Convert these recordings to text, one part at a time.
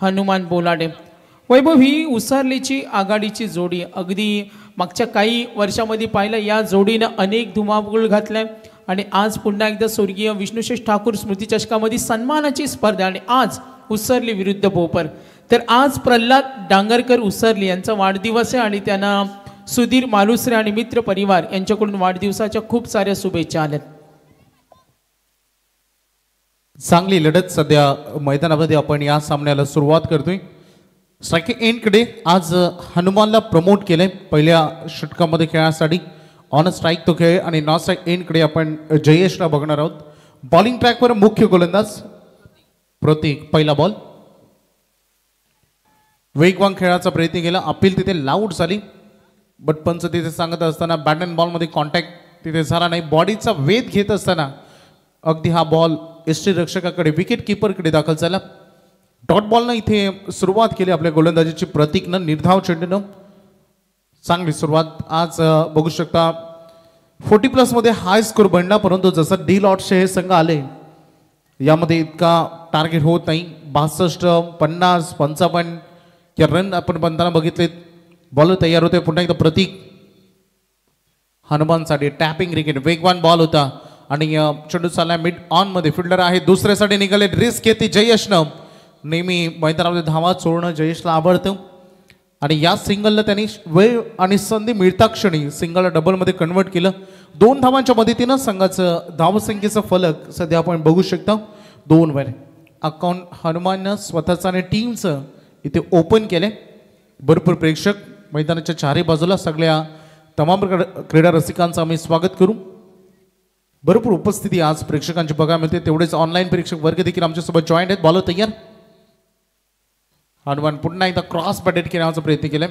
हनुमान बोलाडे. वैभव, ही उसरलीची आघाडीची जोडी अगदी मागच्या काही वर्षामध्ये पाहिलं या जोडीनं अनेक धुमाकूळ घातल्या आणि आज पुन्हा एकदा स्वर्गीय विष्णुशेष ठाकूर स्मृती चषकामध्ये सन्मानाची स्पर्धा आणि आज उसरली विरुद्ध भोपर. तर आज प्रल्हाद डांगरकर उसरली यांचा वाढदिवस आहे आणि त्यांना सुधीर मालुसरे आणि मित्र परिवार यांच्याकडून वाढदिवसाच्या खूप साऱ्या शुभेच्छा आल्यात. चांगली लढत सध्या मैदानामध्ये आपण या सामन्याला सुरुवात करतोय. स्ट्रायकिंग एंडकडे आज हनुमानला प्रमोट केले पहिल्या षटकामध्ये खेळण्यासाठी. ऑन स्ट्राईक तो खेळ आणि नॉन स्ट्राईक एंडकडे आपण जयेशला बघणार आहोत. बॉलिंग ट्रॅकवर मुख्य गोलंदाज प्रतीक. पहिला बॉल वेगवान खेळाचा प्रयत्न केला. अपील तिथे लाऊड झाली बट पंच तिथे सांगत असताना बॅट अँड बॉलमध्ये कॉन्टॅक्ट तिथे झाला नाही. बॉडीचा वेध घेत असताना अगदी हा बॉल यष्टीरक्षकाकडे विकेट किपरकडे दाखल झाला. डॉट बॉलनं इथे सुरुवात केली आपल्या गोलंदाजीची प्रतीकनं निर्धाव चेंडूनं. चांगली सुरुवात आज बघू शकता. 40+ मध्ये हाय स्कोर बनला परंतु जसं डी लॉटचे हे संघ आले यामध्ये इतका टार्गेट होत नाही. 62, 50, 55 या रन आपण बनताना बघितले. बॉलर तयार होते. पुन्हा एकदा प्रतीक हनुमानसाठी टॅपिंग क्रिकेट वेगवान बॉल होता आणि चेंडू चालला मिड ऑन मध्ये. फिल्डर आहे दुसऱ्यासाठी निघाले. रिस्क घेते जयेशनं. नेहमी मैदानामध्ये धावा चोरणं जयेशला आवडतं आणि या सिंगलला त्यांनी वेळ आणि संधी मिळता क्षणी सिंगलला डबलमध्ये कन्वर्ट केलं. 2 धावांच्या मदतीनं संघाचं धावसंख्येचं फलक सध्या आपण बघू शकता 2 वर. अकाउंट हनुमाननं स्वतःचं आणि टीमचं इथे ओपन केले. भरपूर प्रेक्षक मैदानाच्या चारही बाजूला. सगळ्या तमाम क्रीडा रसिकांचं आम्ही स्वागत करू. भरपूर उपस्थिती आज प्रेक्षकांची बघायला मिळते. तेवढेच ऑनलाईन प्रेक्षक वर्ग देखील आमच्यासोबत जॉईंट आहेत. बॉलर तयार. हनुमान पुन्हा एकदा क्रॉस बॅटेड करण्याचा प्रयत्न केलाय.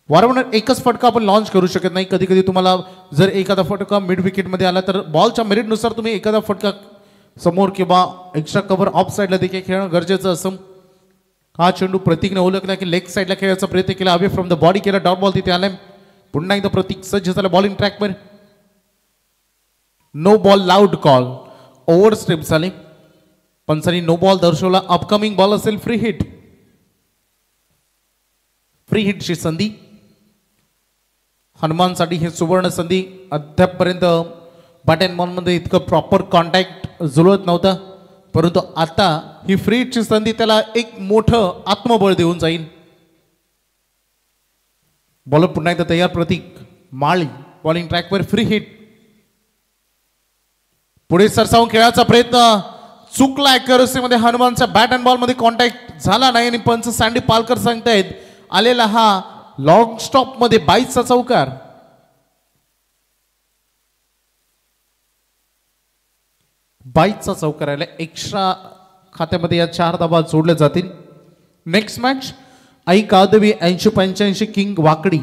वारंवार एकच फटका आपण लॉन्च करू शकत नाही. कधी कधी तुम्हाला जर एखादा फटका मिड विकेटमध्ये आला तर बॉलच्या मेरिटनुसार तुम्ही एखादा फटका समोर किंवा एक्स्ट्रा कव्हर ऑफ साईडला देखील खेळणं गरजेचं असं. हा चेंडू प्रतीकने ओळखला की लेग साईडला खेळायचा प्रयत्न केला. अवे फ्रॉम द बॉडी केला. डॉट बॉल तिथे आलाय. पुन्हा एकदा प्रतीक सज्ज झाला बॉलिंग ट्रॅकवर. No ball loud call. Over step झाले. पंचांनी नो बॉल दर्शवला. अपकमिंग बॉल असेल फ्री हिट. फ्री हिटची संधी हनुमानसाठी हे सुवर्ण संधी. अद्यापपर्यंत बॅट अँड बॉलमध्ये इतकं प्रॉपर कॉन्टॅक्ट जुळत नव्हतं परंतु आता ही फ्री हिटची संधी त्याला एक मोठं आत्मबळ देऊन जाईल. बॉलर पुन्हा एकदा तयार. प्रतीक माळी बॉलिंग ट्रॅकवर फ्री हिट. पुढे सरसावून खेळाचा प्रयत्न चुकला. ॲक्युरसीमध्ये हनुमानच्या बॅट अँड बॉलमध्ये कॉन्टॅक्ट झाला नाही आणि पंच सँडी पालकर सांगतायत आलेला हा लॉंग स्टॉप मध्ये 22चा चौकार. चौकार आला. एक्स्ट्रा खात्यामध्ये या 4 धावा जोडल्या जातील. नेक्स्ट मॅच आई कादवी 80-85 किंग वाकडी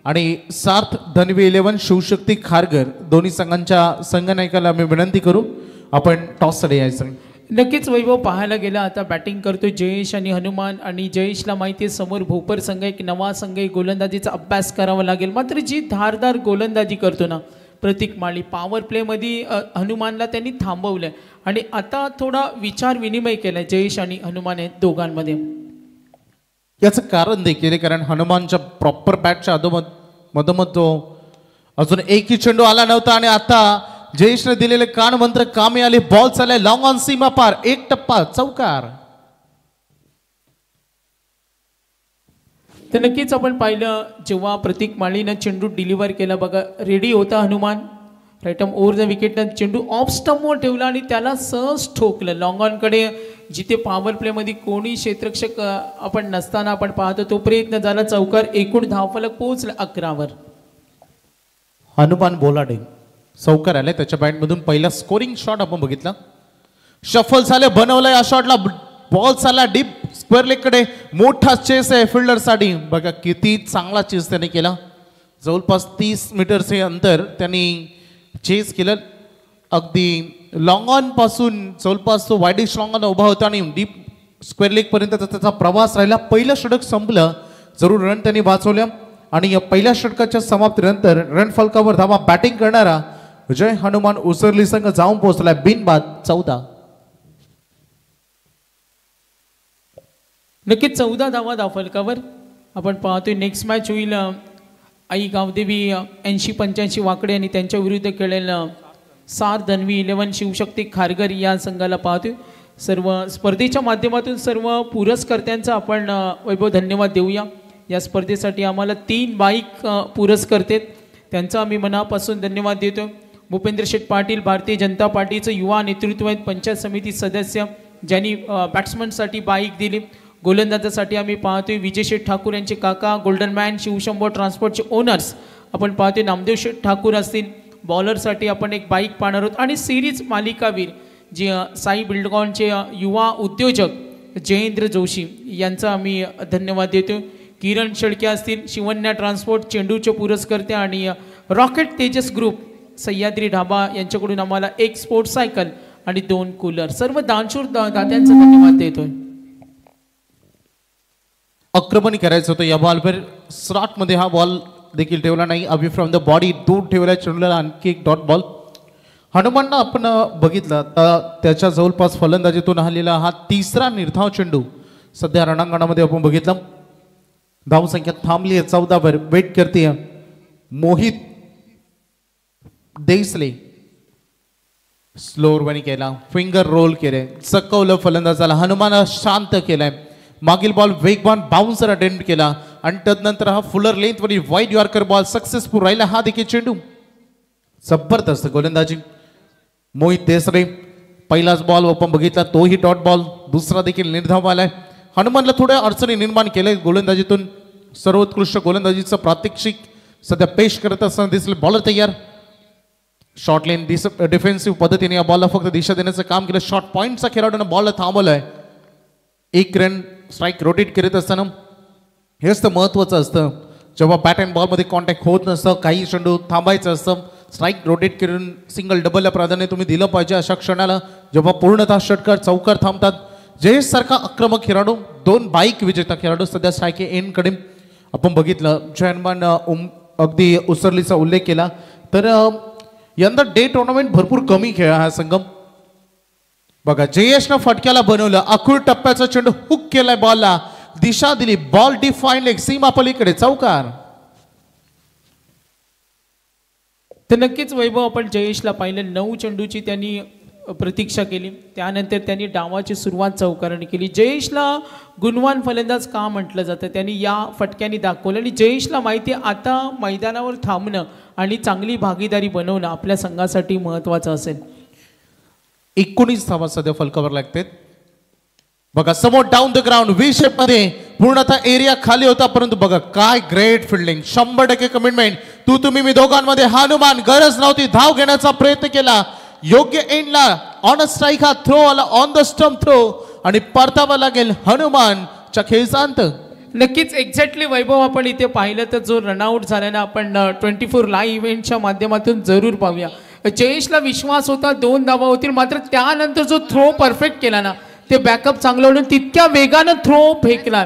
आणि सार्थ धनवी 11 शिवशक्ती खारघर दोन्ही संघांच्या संघनायकाला आम्ही विनंती करू आपण टॉस साठी यायचं. नक्कीच वैभव, पाहायला गेला आता बॅटिंग करतोय जयेश आणि हनुमान आणि जयेशला माहिती आहे समोर भोपर संघ एक नवा संघ आहे. गोलंदाजीचा अभ्यास करावा लागेल. मात्र जी धारदार गोलंदाजी करतो ना प्रतीक माळी, पॉवर प्लेमध्ये हनुमानला त्यांनी थांबवलंय आणि आता थोडा विचार विनिमय केलाय जयेश आणि हनुमान आहेत दोघांमध्ये. याचं कारण देखील कारण हनुमानच्या प्रॉपर बॅटच्या मधोमध तो अजून एकही चेंडू आला नव्हता आणि आता जयेशने दिलेले कान मंत्र कामी आले. बॉल चाललाय लॉंग ऑन सीमा पार. 1 टप्पा चौकार. तर नक्कीच आपण पाहिलं जेव्हा प्रतीक माळीनं चेंडू डिलिव्हर केला बघा, रेडी होता Hanuman. Right arm over the विकेटनं चेंडू ऑफ स्टंपवर ठेवला आणि त्याला सहज ठोकलं लॉंग ऑनकडे. जिथे पॉवर प्लेमध्ये कोणी क्षेत्ररक्षक आपण नसताना आपण पाहतो तो प्रयत्न झाला. चौकार. एकूण धावफलक पोहोचला 11वर. हनुमान बोलाडे चौकार आले. त्याच्या बॅटमधून पहिला स्कोरिंग शॉट आपण बघितला. शफल झाले बनवलं या शॉटला. बॉल चालला डीप स्क्वेअर लेग कडे. मोठा चेस आहे फिल्डर साठी. बघा किती चांगला चेस त्याने केला. जवळपास 30 मीटरचे अंतर त्यांनी चेस केलं. अगदी लॉंग ऑन पासून जवळपास तो वाईडिश लॉंग ऑन उभा होता आणि डीप स्क्वेअर लेग पर्यंत त्याचा प्रवास राहिला. पहिलं षटक संपलं. जरूर रन त्यांनी वाचवल्या आणि या पहिल्या षटकाच्या समाप्तीनंतर रन फलकावर धावा बॅटिंग करणारा जय हनुमान उसरली संघ जाऊन पोहोचला बिनबाद 14. नक्कीच 14 धावा फलकावर आपण पाहतोय. नेक्स्ट मॅच होईल आई गावदेवी 80-85 वाकडे आणि त्यांच्या विरुद्ध खेळलेलं सार धन्वी 11 शिवशक्ती खारघर या संघाला पाहतोय. सर्व स्पर्धेच्या माध्यमातून सर्व पुरस्कर्त्यांचा आपण वैभव धन्यवाद देऊया. या स्पर्धेसाठी आम्हाला 3 बाईक पुरस्कर्ते त्यांचा आम्ही मनापासून धन्यवाद देतो. भूपेंद्र शेठ पाटील भारतीय जनता पार्टीचं युवा नेतृत्व आहेत, पंचायत समिती सदस्य ज्यांनी बॅट्समनसाठी बाईक दिली. गोलंदाजासाठी आम्ही पाहतोय विजय शेठ ठाकूर यांचे काका गोल्डन मॅन शिवशंभो ट्रान्सपोर्टचे ओनर्स आपण पाहतोय नामदेव शेठ ठाकूर असतील. बॉलरसाठी आपण एक बाईक पाहणार आहोत आणि सिरीज मालिकावीर जे साई बिल्डकॉनचे युवा उद्योजक जयेंद्र जोशी यांचा आम्ही धन्यवाद देतो. किरण शेळके असतील शिवन्या ट्रान्सपोर्ट चेंडूचे पुरस्कर्ते आणि रॉकेट तेजस ग्रुप सह्याद्री ढाबा यांच्याकडून आम्हाला एक स्पोर्ट्स सायकल आणि 2 कूलर सर्व दानशूर दात्यांचा धन्यवाद देतोय. आक्रमण करायचं होतं या बॉलवर स्लॉटमध्ये हा बॉल देखील ठेवला नाही. अभि फ्रॉम द बॉडी दूर ठेवला चेंडूला आणखी एक डॉट बॉल. हनुमाननं आपण बघितलं तर त्याच्या जवळपास फलंदाजीतून आलेला हा 3रा निर्धाव चेंडू सध्या रणांगणामध्ये आपण बघितलं. धावसंख्या थांबली आहे 14 वर. वेट करते मोहित देसले. स्लोअरवनी केला फिंगर रोल केले चकवलं फलंदाजाला. हनुमान शांत केलाय. मागील बॉल वेगवान बाउन्सर अटेम्प्ट केला आणि तदनंतर हा फुलर लेंथ वरील वाईड यॉर्कर बॉल सक्सेसफुल राहिला. हा देखील चेंडू जबरदस्त गोलंदाजी मोहित देसरे. पहिलाच बॉल आपण बघितला तोही डॉट बॉल. दुसरा देखील निर्धाव आलाय. हनुमानला थोड्या अडचणी निर्माण केले. गोलंदाजीतून सर्वोत्कृष्ट गोलंदाजीचं प्रात्यक्षिक सध्या पेश करत असताना दिसले. बॉलर तयार. शॉर्ट लेन डिफेन्सिव्ह पद्धतीने या बॉलला फक्त दिशा देण्याचं काम केलं. शॉर्ट पॉईंटचा खेळाडूने बॉलला थांबवलंय. 1 रन स्ट्राईक रोटेट करत असताना हेच तर महत्त्वाचं असतं. जेव्हा बॅट अँड बॉलमध्ये कॉन्टॅक्ट होत नसतं काही चेंडू थांबायचं असतं. स्ट्राईक रोटेट करून सिंगल डबलला प्राधान्य तुम्ही दिलं पाहिजे अशा क्षणाला जेव्हा पूर्णतः षटकार चौकार थांबतात. जयेश सारखा आक्रमक खेळाडू 2 बाईक विजेता खेळाडू सध्या स्ट्राईक एंडकडे आपण बघितलं. जयमान अगदी उसरलीचा उल्लेख केला तर यंदा डे टुर्नामेंट भरपूर कमी खेळा हा संघ. बघा जयेशनं फटक्याला बनवलं. अखूर टप्प्याचा चेंडू हुक केलाय. बॉलला दिशा दिली. बॉल डिफाईन लेग सीमा पलीकडे चौकार. तर नक्कीच वैभव आपण जयेशला पाहिलं 9 चेंडूची त्यांनी प्रतीक्षा केली. त्यानंतर त्यांनी डावाची सुरुवात चौकाराने केली. जयेशला गुणवान फलंदाज का म्हटलं जातं त्यांनी या फटक्याने दाखवलं आणि जयेशला माहिती आहे आता मैदानावर थांबणं आणि चांगली भागीदारी बनवणं आपल्या संघासाठी महत्त्वाचं असेल. 19 धावा सध्या फलकावर लागतात. बघा समोर down the ground V shape मध्ये पूर्णतः एरिया खाली होता परंतु बघा काय ग्रेट फिल्डिंग. 100% कमिटमेंट. तुम्ही मी दोघांमध्ये. हनुमान गरज नव्हती धाव घेण्याचा प्रयत्न केला. योग्य एंडला ऑन अ स्ट्राईक हा थ्रो आला. ऑन द स्टंप थ्रो आणि परतावा लागेल हनुमानच्या खेळचा अंत. नक्कीच एक्झॅक्टली वैभव आपण इथे पाहिलं तर जो रनआउट झाला ना आपण 24 लाईव्ह इव्हेंटच्या माध्यमातून जरूर पाहूया. जयेशला विश्वास होता 2 धावा होतील मात्र त्यानंतर जो थ्रो परफेक्ट केला ना ते बॅकअप चांगलं होऊन तितक्या वेगानं थ्रो फेकला.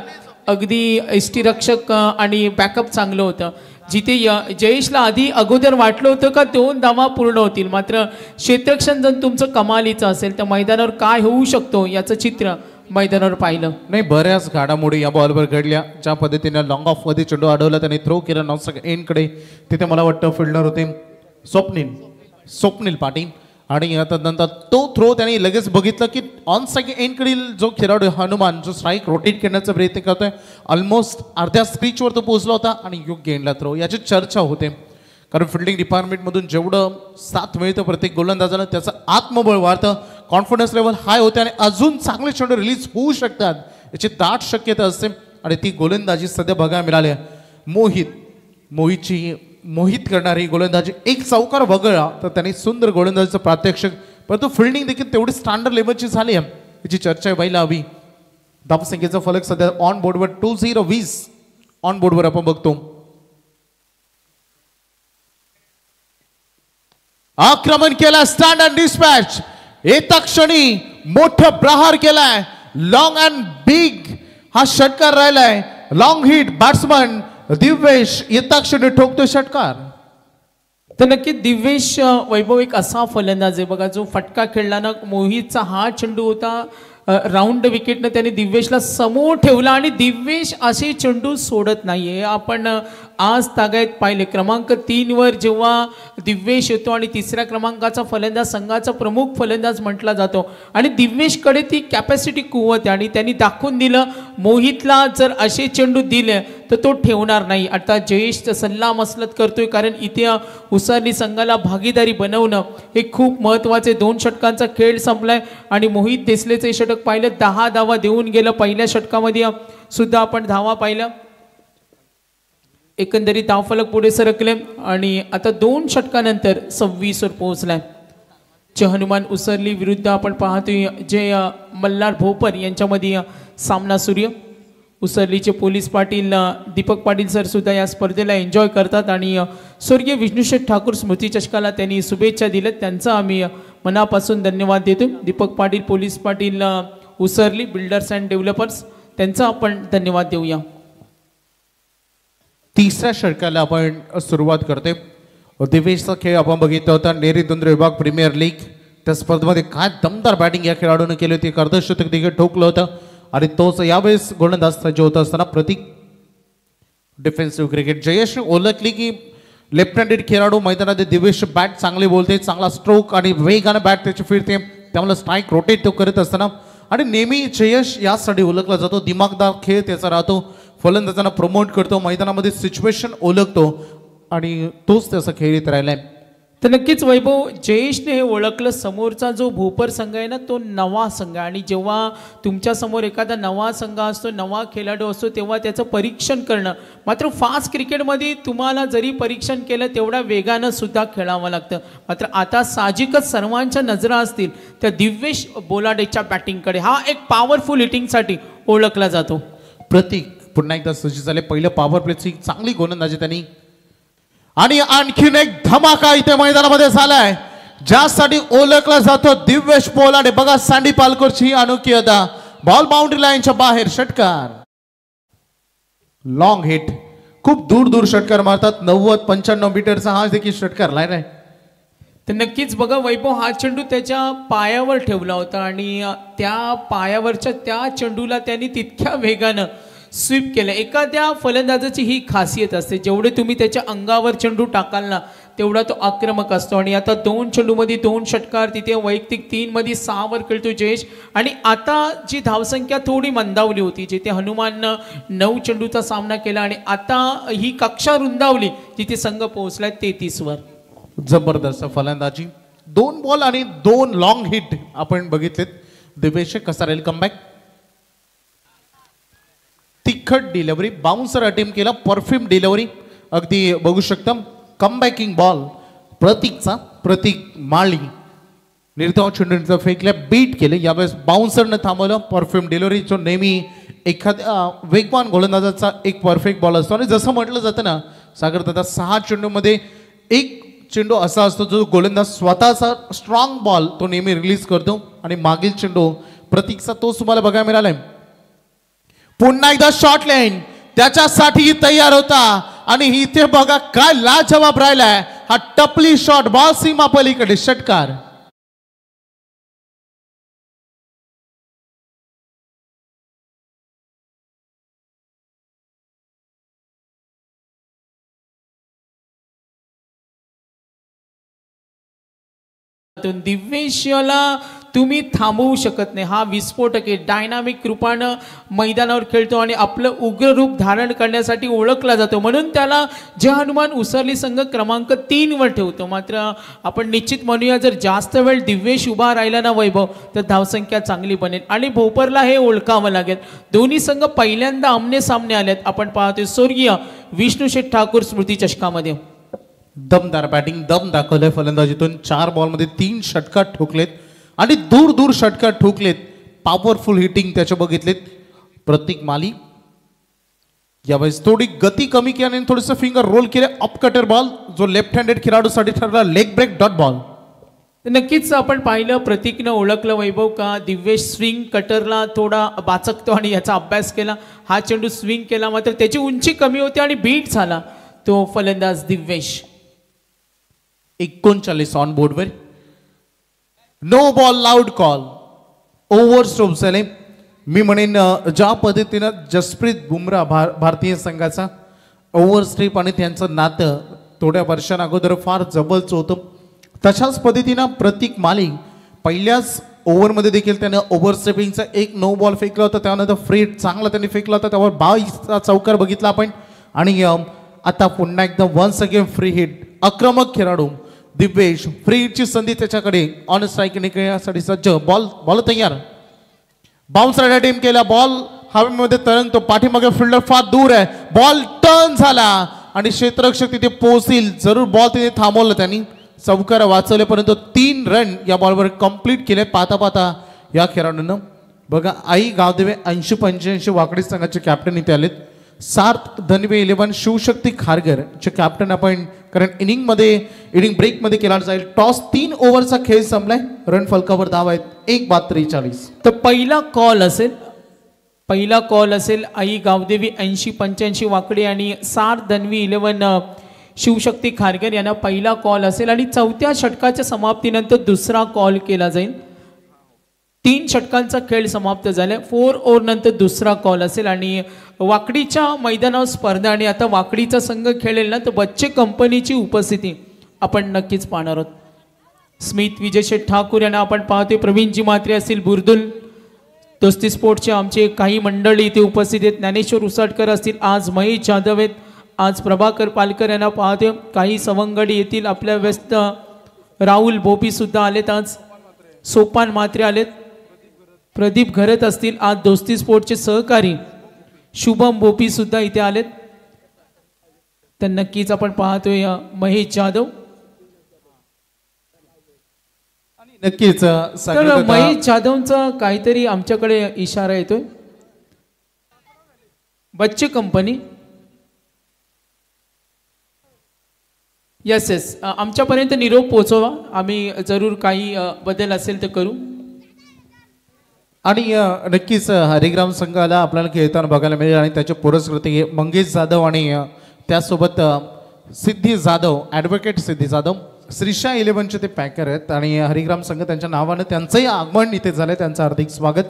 अगदी एसटी रक्षक आणि बॅकअप चांगलं होतं. जिथे जयेशला आधी अगोदर वाटलं होतं का 2 धावा पूर्ण होतील मात्र क्षेत्ररक्षण जर तुमचं कमालीचं असेल तर मैदानावर काय होऊ शकतो याचं चित्र मैदानावर पाहिलं. नाही बऱ्याच घडामोडी या बॉलवर घडल्या. ज्या पद्धतीने लॉंग ऑफ मध्ये चेंडू अडवला त्याने थ्रो केला नॉन एंडकडे. तिथे मला वाटतं फिल्डर होते स्वप्नील पाटील आणि नंतर तो थ्रो त्यांनी लगेच बघितलं की ऑन साईड एंडकडील जो खेळाडू हनुमान जो स्ट्राईक रोटेट करण्याचा प्रयत्न करतोय ऑलमोस्ट अर्ध्या स्पीचवर तो पोहोचला होता आणि योग्य एंडला थ्रो. याची चर्चा होते कारण फिल्डिंग डिपार्टमेंटमधून जेवढं साथ मिळतं प्रत्येक गोलंदाजाला त्याचं आत्मबळ वाढतं. कॉन्फिडन्स लेवल हाय होते आणि अजून चांगले चेंडू रिलीज होऊ शकतात याची दाट शक्यता असते आणि ती गोलंदाजी सध्या बघायला मिळाली. मोहित करणारी गोलंदाजी एक चौकार वगळला तर त्यांनी सुंदर गोलंदाजीचं प्रात्यक्षिक परंतु फिल्डिंग देखील तेवढी स्टँडर्ड लेवलची झाली आहे याची चर्चा व्हायला हवी. धावसंख्येचा फलक सध्या ऑन बोर्डवर 20-20 ऑन बोर्डवर आपण बघतो. आक्रमण केला स्टँड अँड डिस्पॅच. येता क्षणी मोठं प्रहार केलाय. लॉंग अँड बिग हा षटकार राहिलाय. लॉंग हिट बॅट्समन दिव्येश येता क्षणी ठोकतो षटकार. तर नक्की दिव्येश वैभव एक असा फलंदाज आहे बघा जो फटका खेळला ना. मोहितचा हा चेंडू होता राऊंड विकेटनं त्याने दिव्येशला समोर ठेवला आणि दिव्येश असे चेंडू सोडत नाहीये. आपण आज तागायत पाहिले क्रमांक 3 वर जेव्हा दिव्येश येतो आणि तिसऱ्या क्रमांकाचा फलंदाज संघाचा प्रमुख फलंदाज म्हटला जातो आणि दिव्येशकडे ती कॅपॅसिटी कुवत आहे आणि त्यांनी दाखवून दिलं मोहितला जर असे चेंडू दिले तर तो ठेवणार नाही. आता जयेश सल्ला मसलत करतोय कारण इथे उसारली संघाला भागीदारी बनवणं हे खूप महत्त्वाचे. 2 षटकांचा खेळ संपलाय आणि मोहित देसलेचे षटक पाहिलं 10 धावा देऊन गेलं. पहिल्या षटकामध्ये सुद्धा आपण धावा पाहिलं. एकंदरीत धावफलक पुढे सरकले आणि आता 2 षटकानंतर 26 वर पोहोचलाय. जे हनुमान उसरली विरुद्ध आपण पाहतोय जे मल्हार भोपर यांच्यामध्ये सामना सूर्य. उसरलीचे पोलीस पाटील दीपक पाटील सर सुद्धा या स्पर्धेला एन्जॉय करतात आणि स्वर्गीय विष्णुशेठ ठाकूर स्मृती चषकाला त्यांनी शुभेच्छा दिल्यात. त्यांचा आम्ही मनापासून धन्यवाद देतो. Deepak Patil police Patil Usarli builders and developers त्यांचा आपण धन्यवाद देऊया. तिसऱ्या षटकाला आपण सुरुवात करते. दिव्येशचा खेळ आपण बघितला होता नेरी दुंद्र विभाग प्रीमियर लीग. त्या स्पर्धेमध्ये काय दमदार बॅटिंग या खेळाडूने केली होती. एक अर्धशतक देखील ठोकलं होतं आणि तोच यावेळेस गोलंदाज सज्ज होत असताना प्रतीक डिफेन्सिव्ह क्रिकेट. जयेशने ओळखली की लेफ्ट हँडेड खेळाडू मैदानात दिव्येश बॅट चांगली बोलते, चांगला स्ट्रोक आणि वेगाने बॅट त्याची फिरते, त्यामुळे स्ट्राईक रोटेट तो करत असताना आणि नेहमी जयेश यासाठी ओळखला जातो. दिमागदार खेळ त्याचा राहतो, फलंदाजांना प्रमोट करतो, मैदानामध्ये सिच्युएशन ओळखतो आणि तोच त्याचा खेळीत राहिलाय. तर नक्कीच वैभव जयेशने हे ओळखलं. समोरचा जो भोपर संघ आहे ना तो नवा संघ आहे आणि जेव्हा तुमच्या समोर एखादा नवा संघ असतो, नवा खेळाडू असतो तेव्हा त्याचं परीक्षण करणं. मात्र फास्ट क्रिकेटमध्ये तुम्हाला जरी परीक्षण केलं तेवढ्या वेगानं सुद्धा खेळावं लागतं. मात्र आता साहजिकच सर्वांच्या नजरा असतील त्या दिव्येश बोलाडेच्या बॅटिंगकडे. हा एक पॉवरफुल हिटिंगसाठी ओळखला जातो. प्रतीक पुन्हा एकदा सज्ज झाले. पहिलं पॉवर प्लेची चांगली गोलंदाजी त्यांनी आणि आणखीन एक धमाका इथे मैदानामध्ये झालाय ज्यासाठी ओळखला जातो दिव्येश पोलाडे. बघा सँडी पालकोरची अनोखी अदा. बॉल बाउंड्री लाईनच्या बाहेर षटकार. Long hit. खूप दूर दूर षटकार मारतात. 90-95 मीटरचा हा देखील षटकार लाईन आहे. तर नक्कीच बघा वैभव हा चेंडू त्याच्या पायावर ठेवला होता आणि त्या पायावरच्या त्या चेंडूला त्यांनी तितक्या वेगानं स्वीप केलं. एखाद्या फलंदाजाची ही खासियत असते, जेवढे तुम्ही त्याच्या अंगावर चेंडू टाकाल ना तेवढा तो आक्रमक असतो. आणि आता 2 चेंडूमध्ये 2 षटकार, तिथे वैयक्तिक 3 मध्ये 6 वर खेळतो जयेश. आणि आता जी धावसंख्या थोडी मंदावली होती, जिथे हनुमाननं 9 चेंडूचा सामना केला आणि आता ही कक्षा रुंदावली जिथे संघ पोहोचलाय 33 वर. जबरदस्त फलंदाजी. 2 बॉल आणि 2 लॉंग हिट आपण बघितलेत. दिव्येश कसा राहील कमबॅक. तिखट डिलिव्हरी, बाउन्सर अटेम्प्ट केला, परफ्यूम डिलिव्हरी अगदी बघू शकता. कमबॅकिंग बॉल प्रतीकचा. प्रतीक माळी निर्धाव चेंडूचा फेकल्या, बीट केले. यावेळेस बाउन्सरनं थांबवलं. परफ्यूम डिलिव्हरी जो नेहमी एखाद्या वेगवान गोलंदाजाचा एक परफेक्ट बॉल असतो. आणि जसं म्हटलं जातं ना सागर दादा 6 चेंडूमध्ये एक चेंडू असा असतो जो गोलंदाज स्वतःचा स्ट्रॉंग बॉल तो नेहमी रिलीज करतो आणि मागील चेंडू प्रतीकचा तोच तुम्हाला बघायला मिळालाय. पुन्हा एकदा शॉर्ट लाईन त्याच्यासाठी तयार होता आणि इथे बघा काय लाजवाब राहिलाय. हा टपली शॉट बॉल सीमा पलीकडे षटकार. दिव्येशला तुम्ही थांबवू शकत नाही. हा विस्फोटक आहे, डायनामिक रूपानं मैदानावर खेळतो आणि आपलं उग्र रूप धारण करण्यासाठी ओळखला जातो. म्हणून त्याला जे हनुमान उसरली संघ क्रमांक 3 वर ठेवतो. मात्र आपण निश्चित म्हणूया जर जास्त वेळ दिव्येश उभा राहिला ना वैभव तर धावसंख्या चांगली बनेल आणि भोपरला हे ओळखावं लागेल. दोन्ही संघ पहिल्यांदा आमने सामने आलेत. आपण पाहतोय स्वर्गीय विष्णुशेठ ठाकूर स्मृती चषकामध्ये. दमदार बॅटिंग, दम दाखवलंय फलंदाजीतून. 4 बॉलमध्ये 3 षटकार ठोकलेत आणि दूर दूर षटकार ठोकलेत. पॉवरफुल हिटिंग त्याचे बघितलेत. प्रतीक माली यावेळेस थोडी गती कमी केली आणि थोडंसं फिंगर रोल केले. अप कटर बॉल जो लेफ्ट हँडेड खेळाडूसाठी ठरला लेग ब्रेक डॉट बॉल. नक्कीच आपण पाहिलं प्रतीकनं ओळखलं वैभव का दिव्येश स्विंग कटरला थोडा बाचकतो आणि याचा अभ्यास केला. हा चेंडू स्विंग केला मात्र त्याची उंची कमी होती आणि बीट झाला तो फलंदाज दिव्येश. 39 ऑन बोर्डवर. No ball loud call. Over stop झाले. मी म्हणेन ज्या पद्धतीनं जसप्रीत बुमराह भारतीय संघाचा ओव्हर स्ट्रीप आणि त्यांचं नातं थोड्या वर्षांअगोदर फार जबरदस्त होतं, तशाच पद्धतीनं प्रतीक मालिक पहिल्याच ओव्हरमध्ये देखील त्यानं ओव्हर स्ट्रिपिंगचा एक नो बॉल फेकला होता. त्यानंतर फ्री हिट चांगला त्यांनी फेकला होता, त्यावर 22चा चौकार बघितला आपण. आणि आता पुन्हा एकदा वन्स अगेन फ्री हिट. आक्रमक खेळाडू दिव्येश, फ्री हिटची संधी त्याच्याकडे. ऑन स्ट्राईक निघण्यासाठी सज्ज. बॉल तयार. बाउन्स राईट टीम केला. बॉल हवेमध्ये तरंगतो. पाठीमागे फिल्डर फार दूर आहे. बॉल टर्न झाला आणि क्षेत्ररक्षक तिथे पोहोचतील. जरूर बॉल तिथे थांबवलं त्यांनी. चौकार वाचवले, परंतु 3 रन या बॉलवर कंप्लीट केले. पाहता पाहता या खेळाडूंना बघा, आई गावदेवे 80-85 वाकडी संघाचे कॅप्टन इथे आलेत. सार्थ धनवे 11 शिवशक्ती खारगर चे कॅप्टन आपण. कारण इनिंग ब्रेकमध्ये केला जाईल. टॉस 3 ओव्हरचा खेळ संपलाय. रन फलकावर धाव आहेत 1:43. तर पहिला कॉल असेल आई गावदेवी 80-85 वाकडी आणि सार्थ धनवी 11 शिवशक्ती खारगर यांना पहिला कॉल असेल. आणि 4थ्या षटकाच्या समाप्तीनंतर दुसरा कॉल केला जाईल. 3 षटकांचा खेळ समाप्त झाला. 4 ओव्हर नंतर दुसरा कॉल असेल. आणि वाकडीच्या मैदानावर स्पर्धा आणि आता वाकडीचा संघ खेळेल ना, तर बच्चे कंपनीची उपस्थिती आपण नक्कीच पाहणार आहोत. स्मित विजयशेठ ठाकूर यांना आपण पाहतोय. प्रवीणजी म्हात्रे असतील बुरदुल. दोस्ती स्पोर्टचे आमचे काही मंडळी इथे उपस्थित आहेत. ज्ञानेश्वर उसाटकर असतील. आज महेश जाधव आहेत. आज प्रभाकर पालकर यांना पाहतोय. काही सवंगडी येतील आपल्या व्यस्त. राहुल भोपी सुद्धा आलेत. आज सोपान म्हात्रे आलेत. प्रदीप घरत असतील. आज दोस्ती स्पोर्टचे सहकारी शुभम भोपी सुद्धा इथे आलेत. तर नक्कीच आपण पाहतोय महेश जाधव. नक्कीच तर महेश जाधवचा काहीतरी आमच्याकडे इशारा येतोय. बच्चे कंपनी येस आमच्यापर्यंत निरोप पोहोचवा. आम्ही जरूर काही बदल असेल तर करू. आणि नक्कीच हरिग्राम संघाला आपल्याला खेळताना बघायला मिळेल. आणि त्याचे पुरस्कृती मंगेश जाधव आणि त्यासोबत सिद्धी जाधव, ॲडव्होकेट सिद्धी जाधव. श्रीशा 11चे ते पॅकर आहेत. आणि हरिग्राम संघ त्यांच्या नावानं त्यांचंही आगमन इथे झालंय. त्यांचं हार्दिक स्वागत.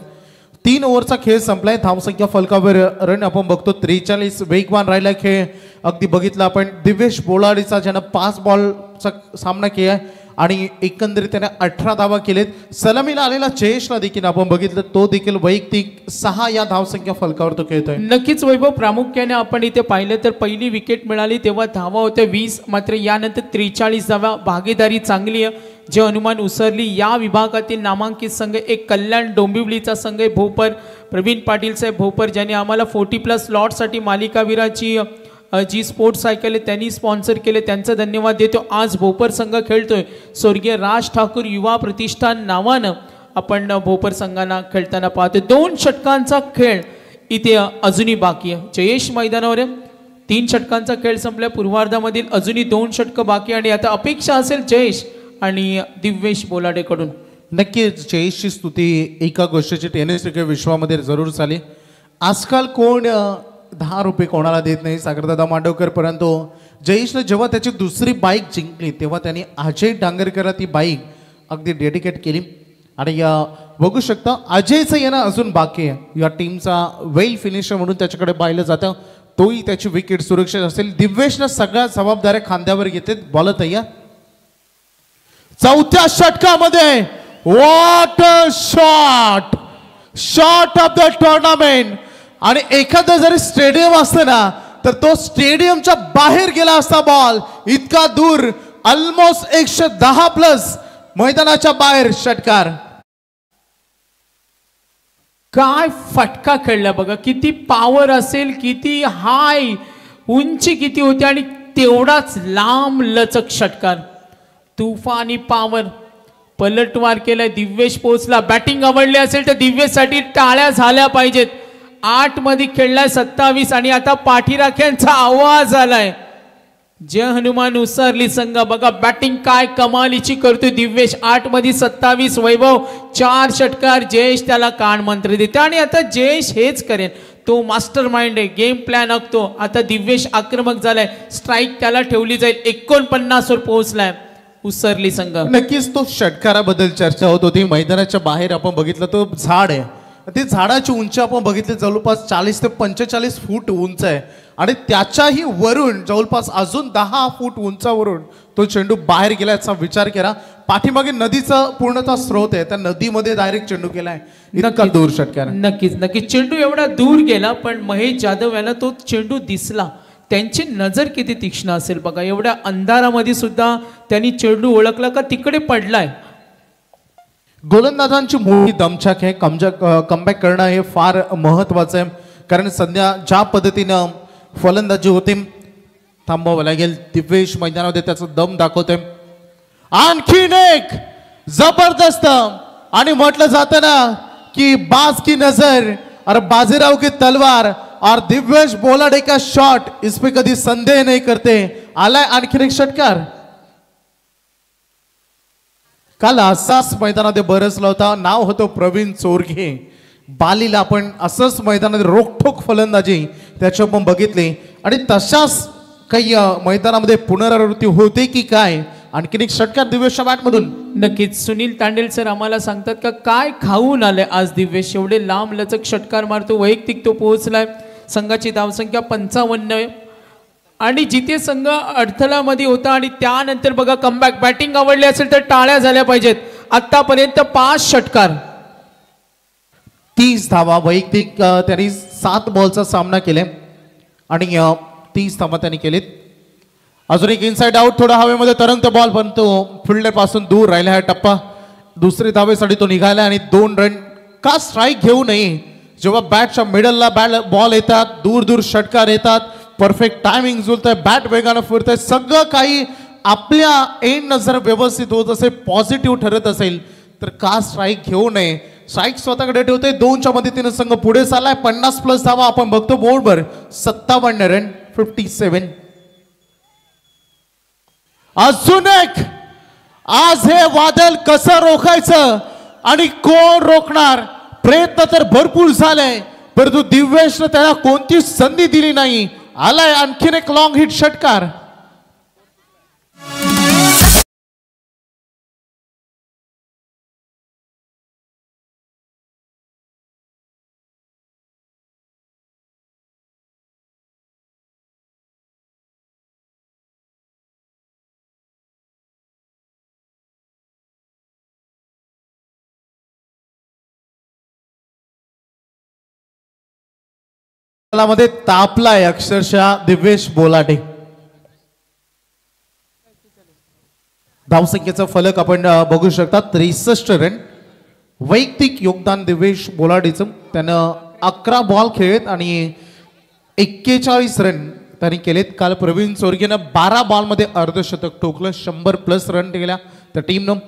3 ओव्हरचा खेळ संपलाय. धावसंख्या फलकावर रन आपण बघतो 43. वेगवान राहिला खेळ. अगदी बघितला आपण दिव्येश बोलाडीचा, ज्यानं 5 बॉलचा सामना केला आणि एकंदरीत त्याने 18 धावा केलेत. सलामीला आलेला जयेशला देखील आपण बघितलं, तो देखील वैयक्तिक 6 या धावसंख्या फलकावर तो खेळतोय. नक्कीच वैभव, प्रामुख्याने आपण इथे पाहिलं तर पहिली विकेट मिळाली तेव्हा धावा होत्या 20. मात्र यानंतर 43 धावा. भागीदारी चांगली आहे. जे अनुमान उसरली या विभागातील नामांकित संघ एक कल्याण डोंबिवलीचा संघ आहे भोपर. प्रवीण पाटील साहेब भोपर, ज्यांनी आम्हाला 40+ स्लॉटसाठी मालिकावीराची जी स्पोर्ट्स सायकल आहे त्यांनी स्पॉन्सर केले, त्यांचा धन्यवाद देतो. आज भोपर संघ खेळतोय. स्वर्गीय राज ठाकूर युवा प्रतिष्ठान नावानं आपण भोपर संघांना खेळताना पाहतोय. 2 षटकांचा खेळ इथे अजूनही बाकी आहे. जयेश मैदानावर 3 षटकांचा खेळ संपल्या. पूर्वार्धामधील अजूनही 2 षटकं बाकी. आणि आता अपेक्षा असेल जयेश आणि दिव्येश बोलाडेकडून. नक्कीच जयेशची स्तुती एका गोष्टीची टेनिस विश्वामध्ये जरूर झाली. आजकाल कोण 10 रुपये कोणाला देत नाही, सागरदादा मांडवकर. परंतु जयेशने जेव्हा त्याची दुसरी बाईक जिंकली तेव्हा त्यांनी अजय डांगरकरला ती बाईक अगदी डेडिकेट केली. आणि बघू शकता अजयचं येणं अजून बाकी आहे. या टीमचा वेल फिनिशर म्हणून त्याच्याकडे पाहिलं जातं. तोही त्याची विकेट सुरक्षित असेल. दिव्येशनं सगळ्या जबाबदाऱ्या खांद्यावर घेतलेत. बॉल तयार. 4थ्या षटकामध्ये what a shot of the tournament. आणि एखादं जरी स्टेडियम असतं ना तर तो स्टेडियमच्या बाहेर गेला असता बॉल. इतका दूर, ऑलमोस्ट 110+ मैदानाच्या बाहेर षटकार. काय फटका खेळला बघा. किती पॉवर असेल, किती हाय, उंची किती होती आणि तेवढाच लांब लचक षटकार. तुफानी पॉवर. पलटवार केलाय. दिव्येश पोचला. बॅटिंग आवडली असेल तर दिव्येशसाठी टाळ्या झाल्या पाहिजेत. 8 मध्ये खेळलाय 27 आणि आता पाठीराख्यांचा आवाज आलाय. जय हनुमान उसरली संघ बघा बॅटिंग काय कमालीची करतोय दिव्येश. 8 मध्ये 27. वैभव 4 षटकार. जयेश त्याला कान मंत्र देते आणि आता जयेश हेच करेन. तो मास्टर माइंड आहे. गेम प्लॅन आखतो. आता दिव्येश आक्रमक झालाय. स्ट्राईक त्याला ठेवली जाईल. 49 वर पोहोचलाय. उसरली संघ. नक्कीच तो षटकाराबद्दल चर्चा होत होती. मैदानाच्या बाहेर आपण बघितलं तो झाड आहे, ते झाडाची उंची आपण बघितली जवळपास 40 ते 45 फूट उंच आहे आणि त्याच्याही वरून जवळपास अजून 10 फूट उंचावरून तो चेंडू बाहेर गेल्याचा विचार केला. पाठीमागे नदीचा पूर्णतः स्रोत आहे, त्या नदीमध्ये डायरेक्ट चेंडू केलाय. इतका दूर षटकार. नक्कीच नक्कीच चेंडू एवढा दूर गेला, पण महेश जाधव यांना तो चेंडू दिसला. त्यांची नजर किती तीक्ष्ण असेल बघा, एवढ्या अंधारामध्ये सुद्धा त्यांनी चेंडू ओळखला का तिकडे पडलाय. गोलंदाजांची मोठी दमछाक आहे. कमबॅक करणं हे फार महत्वाचं आहे, कारण सध्या ज्या पद्धतीनं फलंदाजी होते थांबवावं लागेल. दिवेश मैदानामध्ये त्याचा दम दाखवतोय. आणखीन एक जबरदस्त आणि म्हटलं जातं ना की बाज की नजर और बाजीराव की तलवार और दिव्येश बोलाडे का शॉट, इस पे कधी संदेह नहीं करते. आलाय आणखीन एक षटकार. काल असाच मैदानामध्ये बरसला होता. नाव होतं प्रवीण चोरघे. बालीला आपण असंच मैदानात रोखठोक फलंदाजी त्याच्या पण बघितली आणि तशाच काही मैदानामध्ये पुनरावृत्ती होते की काय. आणखीन एक षटकार दिव्येशच्या बॅटमधून. नक्कीच सुनील तांडेल सर आम्हाला सांगतात का काय खाऊन आले आज दिव्येश, एवढे लांब लचक षटकार मारतो. वैयक्तिक तो पोहोचलाय. संघाची धावसंख्या 55 आणि जिथे संघ अडथळ्यामध्ये होता आणि त्यानंतर बघा कमबॅक. बॅटिंग आवडली असेल तर टाळ्या झाल्या पाहिजेत. आतापर्यंत 5 षटकार, 30 धावा. वैयक्तिक त्यांनी 7 बॉलचा सामना केले आणि 30 धावा त्यांनी केलेत. अजून एक इनसाइड आउट, थोडा हवेमध्ये तरंगतो बॉल, पण तो फिल्डर पासून दूर राहिला हा टप्पा. दुसरी धावेसाठी तो निघाला आणि 2 रन. का स्ट्राईक घेऊ नये जेव्हा बॅटच्या मिडलला बॉल येतात, दूर दूर षटकार येतात, परफेक्ट टायमिंग जुळतंय, बॅट वेगानं फिरतंय, सगळं काही आपल्या एंड जर व्यवस्थित होत असेल, पॉझिटिव्ह ठरत असेल तर का स्ट्राईक घेऊ नये. स्ट्राईक स्वतःकडे ठेवतोय. 2च्या मदतीने संघ पुढे चाललाय. 50+ धावा आपण बघतो बोर्डवर. 57 रन, 57. अजून एक. आज हे वादळ कसं रोखायचं आणि कोण रोखणार. प्रयत्न तर भरपूर झाले, परंतु दिव्येशने त्याला कोणती संधी दिली नाही. आलाय आणखीन एक लॉंग हिट षटकार. मध्ये तापलाय अक्षरशः दिव्येश बोलाडे. धावसंख्येचा फलक आपण बघू शकता. 63 रन. वैयक्तिक योगदान दिव्येश बोलाडेचं. त्यानं 11 बॉल खेळलेत आणि 41 रन त्यांनी केलेत. काल प्रवीण चोरगेनं 12 बॉलमध्ये अर्धशतक ठोकलं. 100+ रन केल्या त्या टीमनं.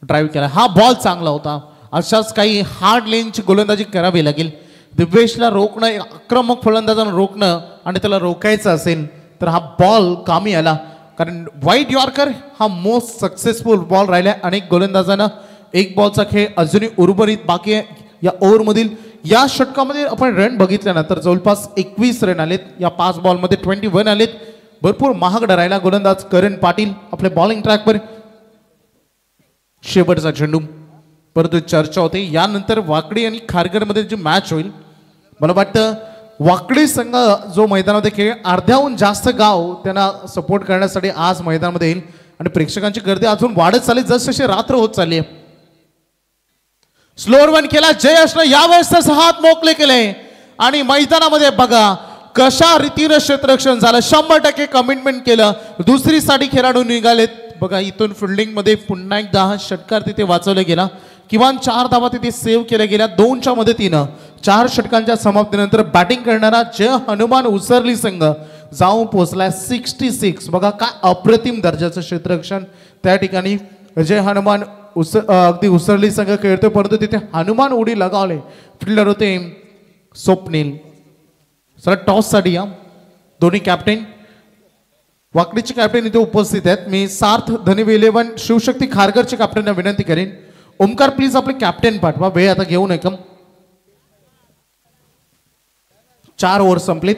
ड्राईव्ह केला. हा बॉल चांगला होता. अशाच काही हार्ड लेनची गोलंदाजी करावी लागेल. दिव्येशला रोखणं, आक्रमक फलंदाजांना रोखणं आणि त्याला रोखायचं असेल तर हा बॉल कामी आला. कारण वाईट यॉर्कर हा मोस्ट सक्सेसफुल बॉल राहिला. अनेक गोलंदाजांना 1 बॉलचा खेळ अजूनही उर्वरित बाकी आहे. या ओव्हरमधील या षटकामध्ये आपण रन बघितल्यानंतर जवळपास 21 रन आलेत. या 5 बॉलमध्ये 21 आलेत. भरपूर महागडा राहिला गोलंदाज करण पाटील आपल्या बॉलिंग ट्रॅकवर. शेवटचा चेंडू, परंतु चर्चा होते यानंतर वाकडी आणि खारघरमध्ये जी मॅच होईल. मला वाटतं वाकडी संघ जो मैदानामध्ये खेळ, अर्ध्याहून जास्त गाव त्यांना सपोर्ट करण्यासाठी आज मैदानामध्ये येईल आणि प्रेक्षकांची गर्दी अजून वाढत चालली जसजशी रात्र होत चालली आहे. स्लोअर वन केला जयेशनं. यावेळेस हात मोकळे केले आणि मैदानामध्ये बघा कशा रीतीनं क्षेत्ररक्षण झालं. 100% कमिटमेंट केलं. दुसरी साठी खेळाडू निघालेत बघा. इथून फिल्डिंग मध्ये पुन्हा एकदा हा षटकार तिथे वाचवला गेला. किमान 4 धावा तिथे सेव्ह केल्या गेल्या. 2च्या मदतीनं 4 षटकांच्या समाप्तीनंतर बॅटिंग करणारा जय हनुमान उसरली संघ जाऊन पोहोचलाय 66. बघा काय अप्रतिम दर्जाचं क्षेत्ररक्षण त्या ठिकाणी जय हनुमान अगदी उसरली संघ खेळतोय. परंतु तिथे हनुमान उडी लगावले. फिल्डर होते स्वप्नील. सर टॉस साठी या दोन्ही कॅप्टन, वाकडीचे कॅप्टन इथे उपस्थित आहेत. मी सार्थ धनिव 11 शिवशक्ती खारघरचे कॅप्टनना विनंती करेन, ओमकार प्लीज आपले कॅप्टन पाठवा. वेळ आता घेऊ नये. 4 ओव्हर संपलीत.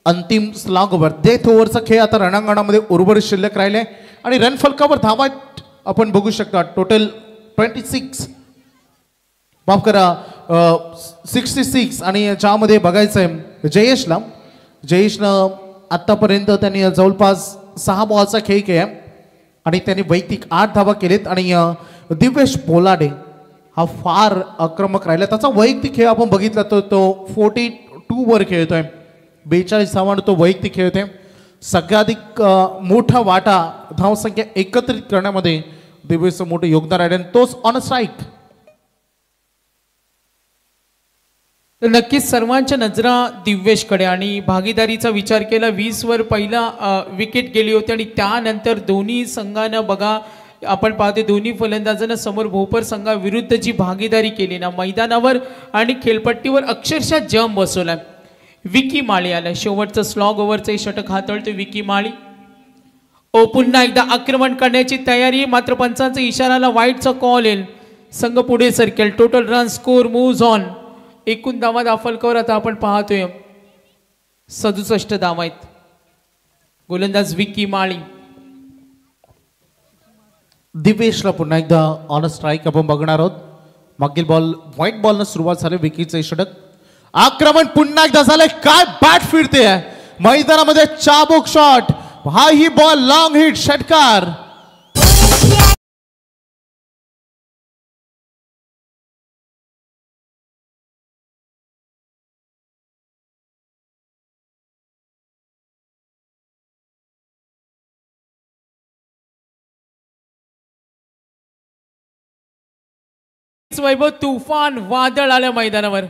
अंतिम स्लॉग ओव्हर डेथ ओव्हरचा खेळ आता रणांगणामध्ये उर्वरित शिल्लक राहिले आणि रन फलकावर धावा आपण बघू शकता टोटल 26, माफ करा 66. आणि याच्यामध्ये बघायचं आहे जयेशनं आतापर्यंत त्यांनी जवळपास 6 बॉलचा खेळ केला आणि त्यांनी वैयक्तिक 8 धावा केलेत. आणि दिव्येश बोलाडे हा फार आक्रमक राहिला. त्याचा वैयक्तिक खेळ आपण बघितला तर तो 42 वर खेळतोय, 42 धावांवर तो वैयक्तिक खेळतोय. सगळ्याधिक मोठा वाटा धावसंख्या एकत्रित करण्यामध्ये दिव्येशचं मोठं योगदान आहे आणि तोच ऑन स्ट्राईक. तर नक्कीच सर्वांच्या नजरा दिव्येशकडे आणि भागीदारीचा विचार केला. 20 वर पहिला विकेट गेली होती आणि त्यानंतर दोन्ही संघानं बघा आपण पाहतो दोन्ही फलंदाजांना समोर भोपर संघाविरुद्ध जी भागीदारी केली ना मैदानावर आणि खेळपट्टीवर अक्षरशः जम बसवला. विकी माळी आला, शेवटचं स्लॉग ओव्हरचं षटक हाताळतो विकी माळी. पुन्हा एकदा आक्रमण करण्याची तयारी, मात्र पंचांचा इशाराला वाईटचा कॉल येईल. संघ पुढे सरकेल. Total run score moves on. एकूण धावा दाफलकावर आता आपण पाहतोय 67 धावा आहेत. गोलंदाज विकी माळी. दिव्येशला पुन्हा एकदा ऑन स्ट्राईक आपण बघणार आहोत. मागील बॉल व्हाईट बॉलनं सुरुवात झाली. विकीचं षटक. आक्रमण पुन्हा एकदा झालंय. काय बॅट फिरते मैदानामध्ये, चाबूक शॉट. हा ही बॉल लॉंग हिट षटकार. वैभव तुफान वादळ आलं मैदानावर.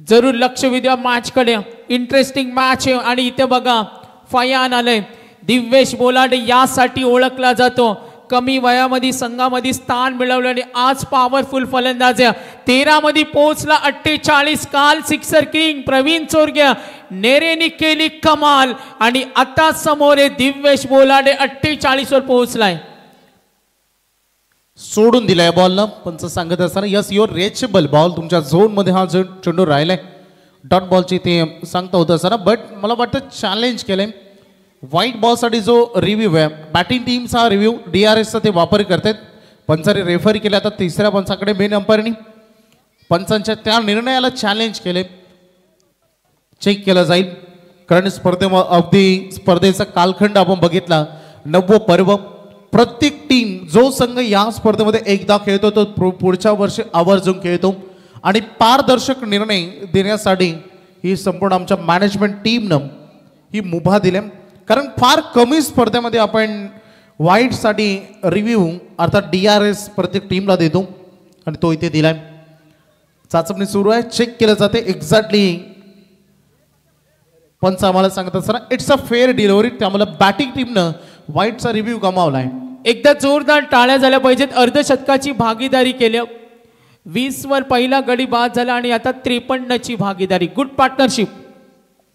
जरूर लक्ष द्या मॅच कडे. इंटरेस्टिंग मॅच आहे आणि इथे बघा फयान आलंय. दिव्येश बोलाडे यासाठी ओळखला जातो. कमी वयामध्ये संघामध्ये स्थान मिळवलं आणि आज पॉवरफुल फलंदाज 13 मध्ये पोहोचला. 48 काल सिक्सर किंग प्रवीण चोरगे नेरेने केली कमाल आणि आता समोर आहे दिव्येश बोलाडे 48 वर पोहोचलाय. सोडून दिलाय बॉलनं. पंच सांगत असताना यस युअर रेचेबल बॉल. तुमच्या झोन मध्ये हा चेंडू राहिलाय. डॉट बॉलची ते सांगता होतं असताना बट मला वाटतं चॅलेंज केलंय. व्हाईट बॉलसाठी जो रिव्ह्यू आहे बॅटिंग टीमचा रिव्ह्यू DRSचा ते वापर करतात. पंचाने रेफर केले. आता तिसऱ्या पंचाकडे मेन अंपायरनी पंचांच्या त्या निर्णयाला चॅलेंज केले. चेक केलं जाईल कारण अगदी स्पर्धेचा कालखंड आपण बघितला 90 पर्व. प्रत्येक टीम जो संघ या स्पर्धेमध्ये एकदा खेळतो तो पुढच्या वर्षी आवर्जून खेळतो आणि पारदर्शक निर्णय देण्यासाठी ही संपूर्ण आमच्या मॅनेजमेंट टीमनं ही मुभा दिल्या. कारण फार कमी स्पर्धेमध्ये आपण व्हाईटसाठी रिव्ह्यू अर्थात DRS प्रत्येक टीमला देतो आणि तो इथे दिलाय. चाचपणी सुरू आहे. चेक केलं जाते एक्झॅक्टली. पंच आम्हाला सांगत असताना इट्स अ फेअर डिलिव्हरी. त्यामुळे बॅटिंग टीमनं व्हाईटचा रिव्ह्यू गमावलाय. एकदा जोरदार टाळ्या झाल्या पाहिजेत. अर्धशतकाची भागीदारी केली. 20 वर पहिला गडी बाद झाला आणि आता 53ची भागीदारी. Good partnership.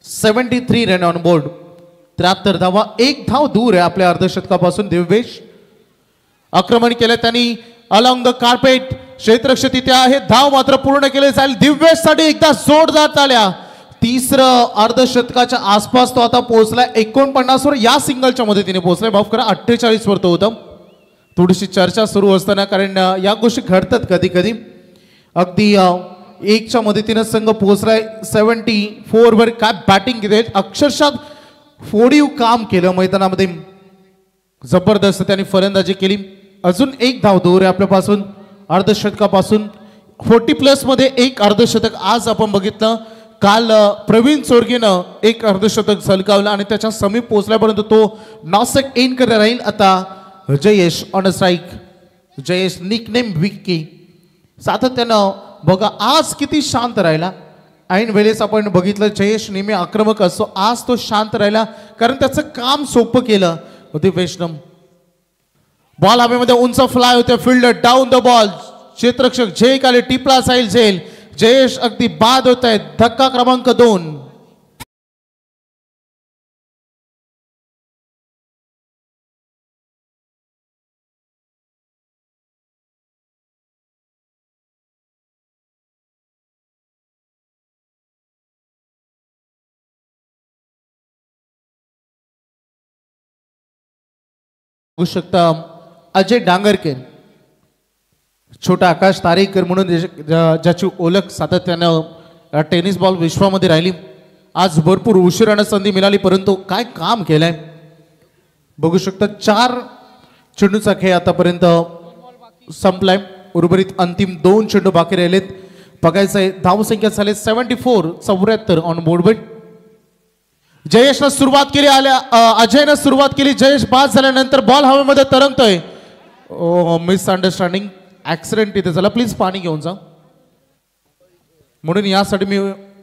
73 run on board. 73 धावा. 1 धाव दूर आहे आपल्या अर्धशतकापासून. दिव्येश आक्रमण केलं त्यांनी अलॉंग द कार्पेट. क्षेत्ररक्षक तिथे आहे. धाव मात्र पूर्ण केले जाईल. दिव्येशसाठी एकदा जोरदार टाळ्या. तिसरं अर्धशतकाच्या आसपास तो आता पोहोचलाय. 49 वर या सिंगलच्या मदतीने पोहोचलाय. माफ करा 48 वर तो होता. थोडीशी चर्चा सुरू असताना कारण या गोष्टी घडतात कधी कधी. अगदी 1च्या मदतीने संघ पोहोचलाय 74 वर. काय बॅटिंग केली. अक्षरशः फोडीव काम केलं मैदानामध्ये. जबरदस्त त्यांनी फलंदाजी केली. अजून 1 धाव दूर आहे आपल्यापासून अर्धशतकापासून. 40+ मध्ये एक अर्धशतक आज आपण बघितलं. काल प्रवीण चोरगेनं 1 अर्धशतक झलकावलं आणि त्याच्या समीप पोहोचल्यापर्यंत तो नासक एन करत राहील. आता Jayesh on strike. Jayesh nickname Vicky. सातत्यानं बघा आज किती शांत राहिला. ऐन वेळेस आपण बघितलं जयेश नेहमी आक्रमक असतो. आज तो शांत राहिला कारण त्याचं काम सोपं केलं. दिव्येशनं बॉल हवेमध्ये उंच फ्लाय होते. Fielder down the ball. क्षेत्ररक्षक झेल आले. टिपला जाईल झेल. जयेश अगदी बाद होत आहेत. धक्का क्रमांक 2. बघू शकता अजय डांगरकर, छोटा आकाश तारेकर म्हणून ज्याची ओळख सातत्यानं टेनिस बॉल विश्वामध्ये राहिली. आज भरपूर उशिरानं संधी मिळाली परंतु काय काम केलंय. बघू शकता 4 चेंडूचा खेळ आतापर्यंत संपलाय. उर्वरित अंतिम 2 चेंडू बाकी राहिलेत. बघायचंय धावसंख्या झाले 74 ऑन बोर्डवर. जयेशनं सुरुवात केली, अजयनं सुरुवात केली. जयेश बाद झाल्यानंतर बॉल हवेमध्ये तरंगतोय. मिसअंडरस्टँडिंग, ऍक्सिडेंट इथे झाला. प्लीज पाणी घेऊन जा. म्हणून यासाठी मी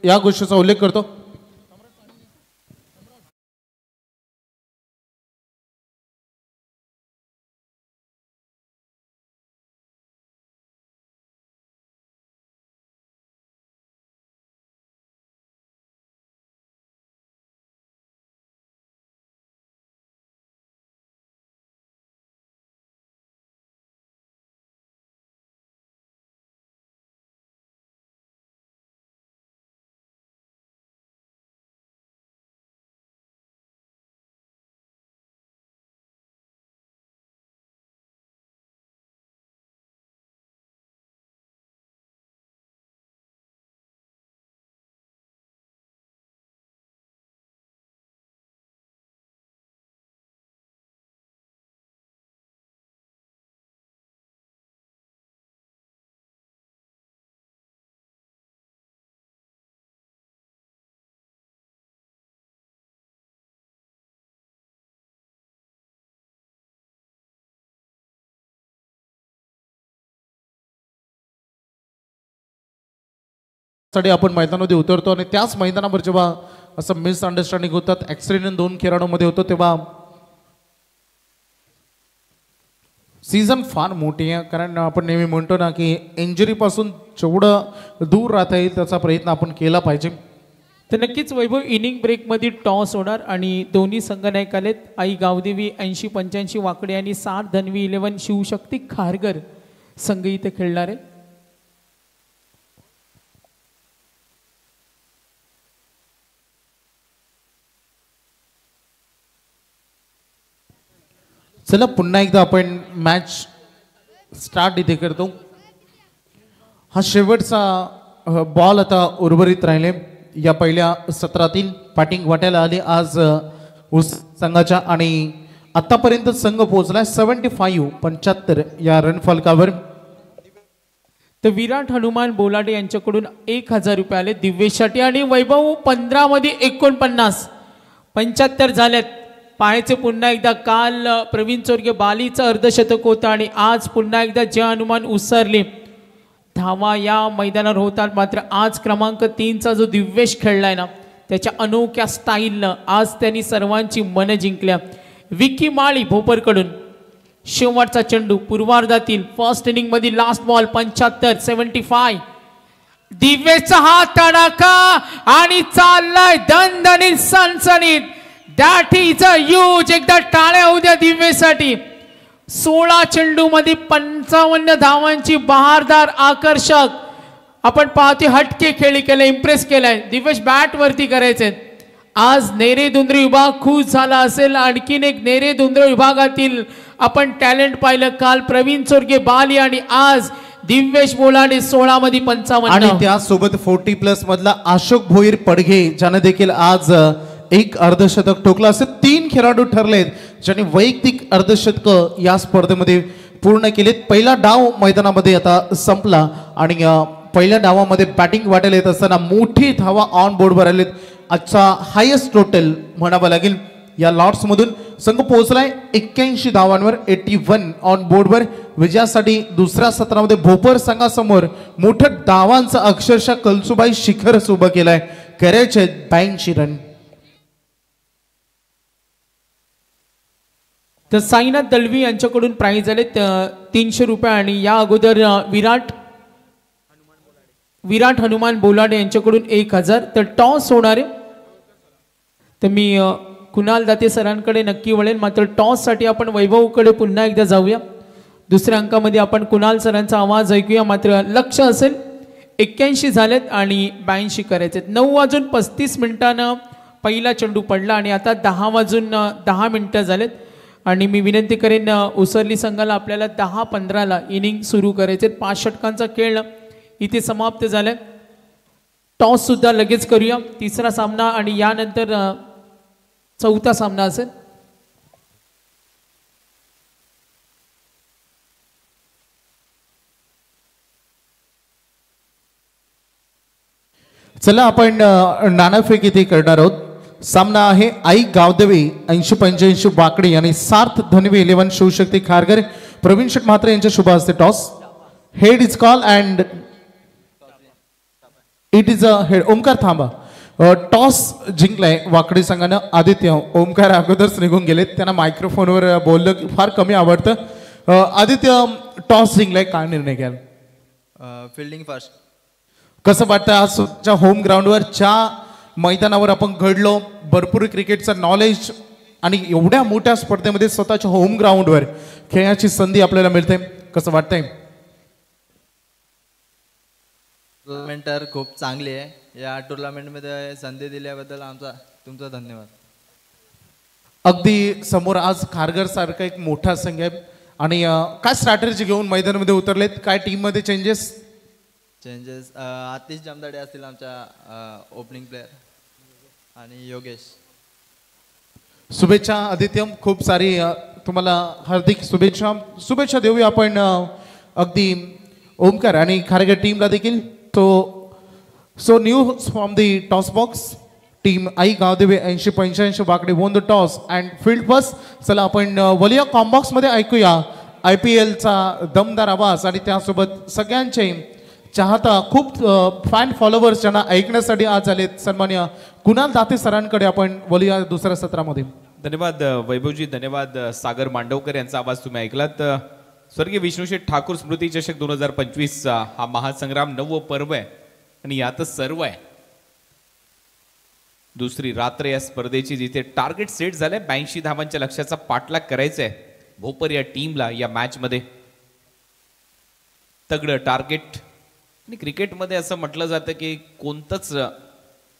या गोष्टीचा उल्लेख करतो. साठी आपण मैदानामध्ये उतरतो आणि त्याच मैदानावर जेव्हा असं मिसअंडरस्टँडिंग होतात, ऍक्सिडेंट 2 खेळाडूंमध्ये होतो, तेव्हा सीझन फार मोठी आहे. कारण आपण नेहमी म्हणतो ना की इंजुरी पासून जेवढं दूर राहता येईल त्याचा प्रयत्न आपण केला पाहिजे. तर नक्कीच वैभव, इनिंग ब्रेकमध्ये टॉस होणार आणि दोन्ही संघ नायक आलेत. आई गावदेवी 80-85 वाकडे आणि 7 धनवी 11 शिवशक्ती खारघर संघ इथे खेळणार आहे. चला पुन्हा एकदा आपण मॅच स्टार्ट इथे करतो. हा शेवटचा बॉल आता उर्वरित राहिले. या पहिल्या सत्रातील बॅटिंग वाट्याला आली आज संघाच्या आणि आतापर्यंत संघ पोहोचलाय 75 या रन फलकावर. तर विराट हनुमान बोलाडे यांच्याकडून 1000 रुपये आले दिव्येशसाठी आणि वैभव 15 मध्ये 49 75 झालेत. पाहायचे पुन्हा एकदा, काल प्रवीण चोरगे बालीचं अर्धशतक होतं आणि आज पुन्हा एकदा जय हनुमान उसरले. धावा या मैदानावर होतात, मात्र आज क्रमांक 3चा जो दिव्येश खेळलाय ना त्याच्या अनोख्या स्टाईलनं आज त्यांनी सर्वांची मनं जिंकल्या. विकी माळी भोपरकडून शेवटचा चेंडू पूर्वार्धातील फर्स्ट इनिंग मध्ये लास्ट बॉल 75 दिव्येशचा हा तडाखा आणि चाललाय दणदणीत सणसणीत. That is a huge. एकदा टाळ्या होऊ द्या दिव्येशसाठी. 16 चेंडू मध्ये 55 धावांची बहारदार आकर्षक आपण पाहते हटके खेळी केले, इम्प्रेस केलाय. दिव्येश बॅट वरती करायचे. आज नेरे धुंद्रे विभाग खुश झाला असेल. आणखीन एक नेरे धुंद्रे विभागातील आपण टॅलेंट पाहिलं. काल प्रवीण चोरगे बाली आणि आज दिव्येश बोलाडे 16 मध्ये 55 आणि त्यासोबत 40+ मधला अशोक भोईर पडघे ज्याने देखील आज एक अर्धशतक ठोकलं. असे 3 खेळाडू ठरलेत ज्यांनी वैयक्तिक अर्धशतक या स्पर्धेमध्ये पूर्ण केलेत. पहिला डाव मैदानामध्ये आता संपला आणि पहिल्या डावामध्ये बॅटिंग वाटायला येत असताना मोठी धावा ऑन बोर्डवर आलेत. आजचा हायेस्ट टोटल म्हणावं लागेल या लॉट्स मधून. संघ पोहोचलाय 81 धावांवर 81 ऑन बोर्डवर. विजयासाठी दुसऱ्या सत्रामध्ये भोपर संघासमोर मोठ्या धावांचा अक्षरशः कलसुबाई शिखर उभं केलाय. करायचे 82 रन. तर साईनाथ दळवी यांच्याकडून प्राइज आले 300 रुपये आणि या अगोदर विराट हनुमान बोलाडे यांच्याकडून 1000. तर टॉस होणार आहे. तर मी कुणाल दाते सरांकडे नक्की वळेल, मात्र टॉससाठी आपण वैभवकडे पुन्हा एकदा जाऊया. दुसऱ्या अंकामध्ये आपण कुणाल सरांचा आवाज ऐकूया. मात्र लक्ष असेल 81 झालेत आणि 82 करायचे. 9:35 पहिला चेंडू पडला आणि आता 10:10 झालेत. आणि मी विनंती करेन उसरली संघाला आपल्याला 10-15ला इनिंग सुरू करायचे. 5 षटकांचा खेळ इथे समाप्त झालाय. टॉस सुद्धा लगेच करूया. तिसरा सामना आणि यानंतर चौथा सामना असेल. चला आपण नाणेफेक इथे करणार आहोत. सामना आहे आई गावदेवी 80-85 वाकडी आणि सार्थ धनवे 11 शिवशक्ती खारघर. प्रवीण शेठ म्हात्रे यांच्या शुभ हस्ते toss. Head is call and it is a head. Omkar थांबा. टॉस जिंकलाय वाकडी संघानं. आदित्य ओमकार अगोदरच निघून गेलेत. त्यांना मायक्रोफोनवर बोललं फार कमी आवडतं. आदित्य टॉस जिंकलाय, काय निर्णय घ्याल? Fielding first. कसं वाटतं आज स्वतःच्या होम ग्राउंडवर ज्या मैदानावर आपण घडलो, भरपूर क्रिकेटचं नॉलेज आणि एवढ्या मोठ्या स्पर्धेमध्ये स्वतःच्या होम ग्राउंडवर खेळण्याची संधी आपल्याला मिळते, कसं वाटतंय? टुर्नामेंट तर खूप चांगली आहे. या टुर्नामेंटमध्ये संधी दिल्याबद्दल तुमचा धन्यवाद. अगदी समोर आज खारघर सारखा एक मोठा संघ आहे आणि काय स्ट्रॅटेजी घेऊन मैदानामध्ये उतरलेत? काय टीममध्ये चेंजेस आतिश जमदाडे असतील आमच्या ओपनिंग प्लेअर आणि योगेश. शुभेच्छा आदित्य, खूप सारी तुम्हाला हार्दिक शुभेच्छा देऊया आपण अगदी ओमकार आणि खारघर टीमला देखील. So news from the toss box. Team Aai Gavdevi 80-85 Wakde won the toss and field first. चला आपण वलिया कॉम्बॉक्स मध्ये ऐकूया IPL चा दमदार आवाज आणि त्यासोबत सगळ्यांचे चाहता खूप फॅन फॉलोअर्स ज्यांना ऐकण्यासाठी आज आलेत. सन्मान्य कुणाल दाते सरांकडे आपण बोलूया दुसऱ्या सत्रामध्ये. धन्यवाद वैभवजी, धन्यवाद सागर मांडवकर यांचा आवाज तुम्ही ऐकलात. स्वर्गीय विष्णुशेठ ठाकूर स्मृती चषक 2025 हा महासंग्राम 9वं पर्व आहे आणि यातच सर्व आहे. दुसरी रात्र या स्पर्धेची, जिथे टार्गेट सेट झालंय 82 धावांच्या लक्ष्याचा पाठलाग करायचा आहे भोपर या टीमला. या मॅच मध्ये तगडं टार्गेट. आणि क्रिकेटमध्ये असं म्हटलं जातं की कोणतंच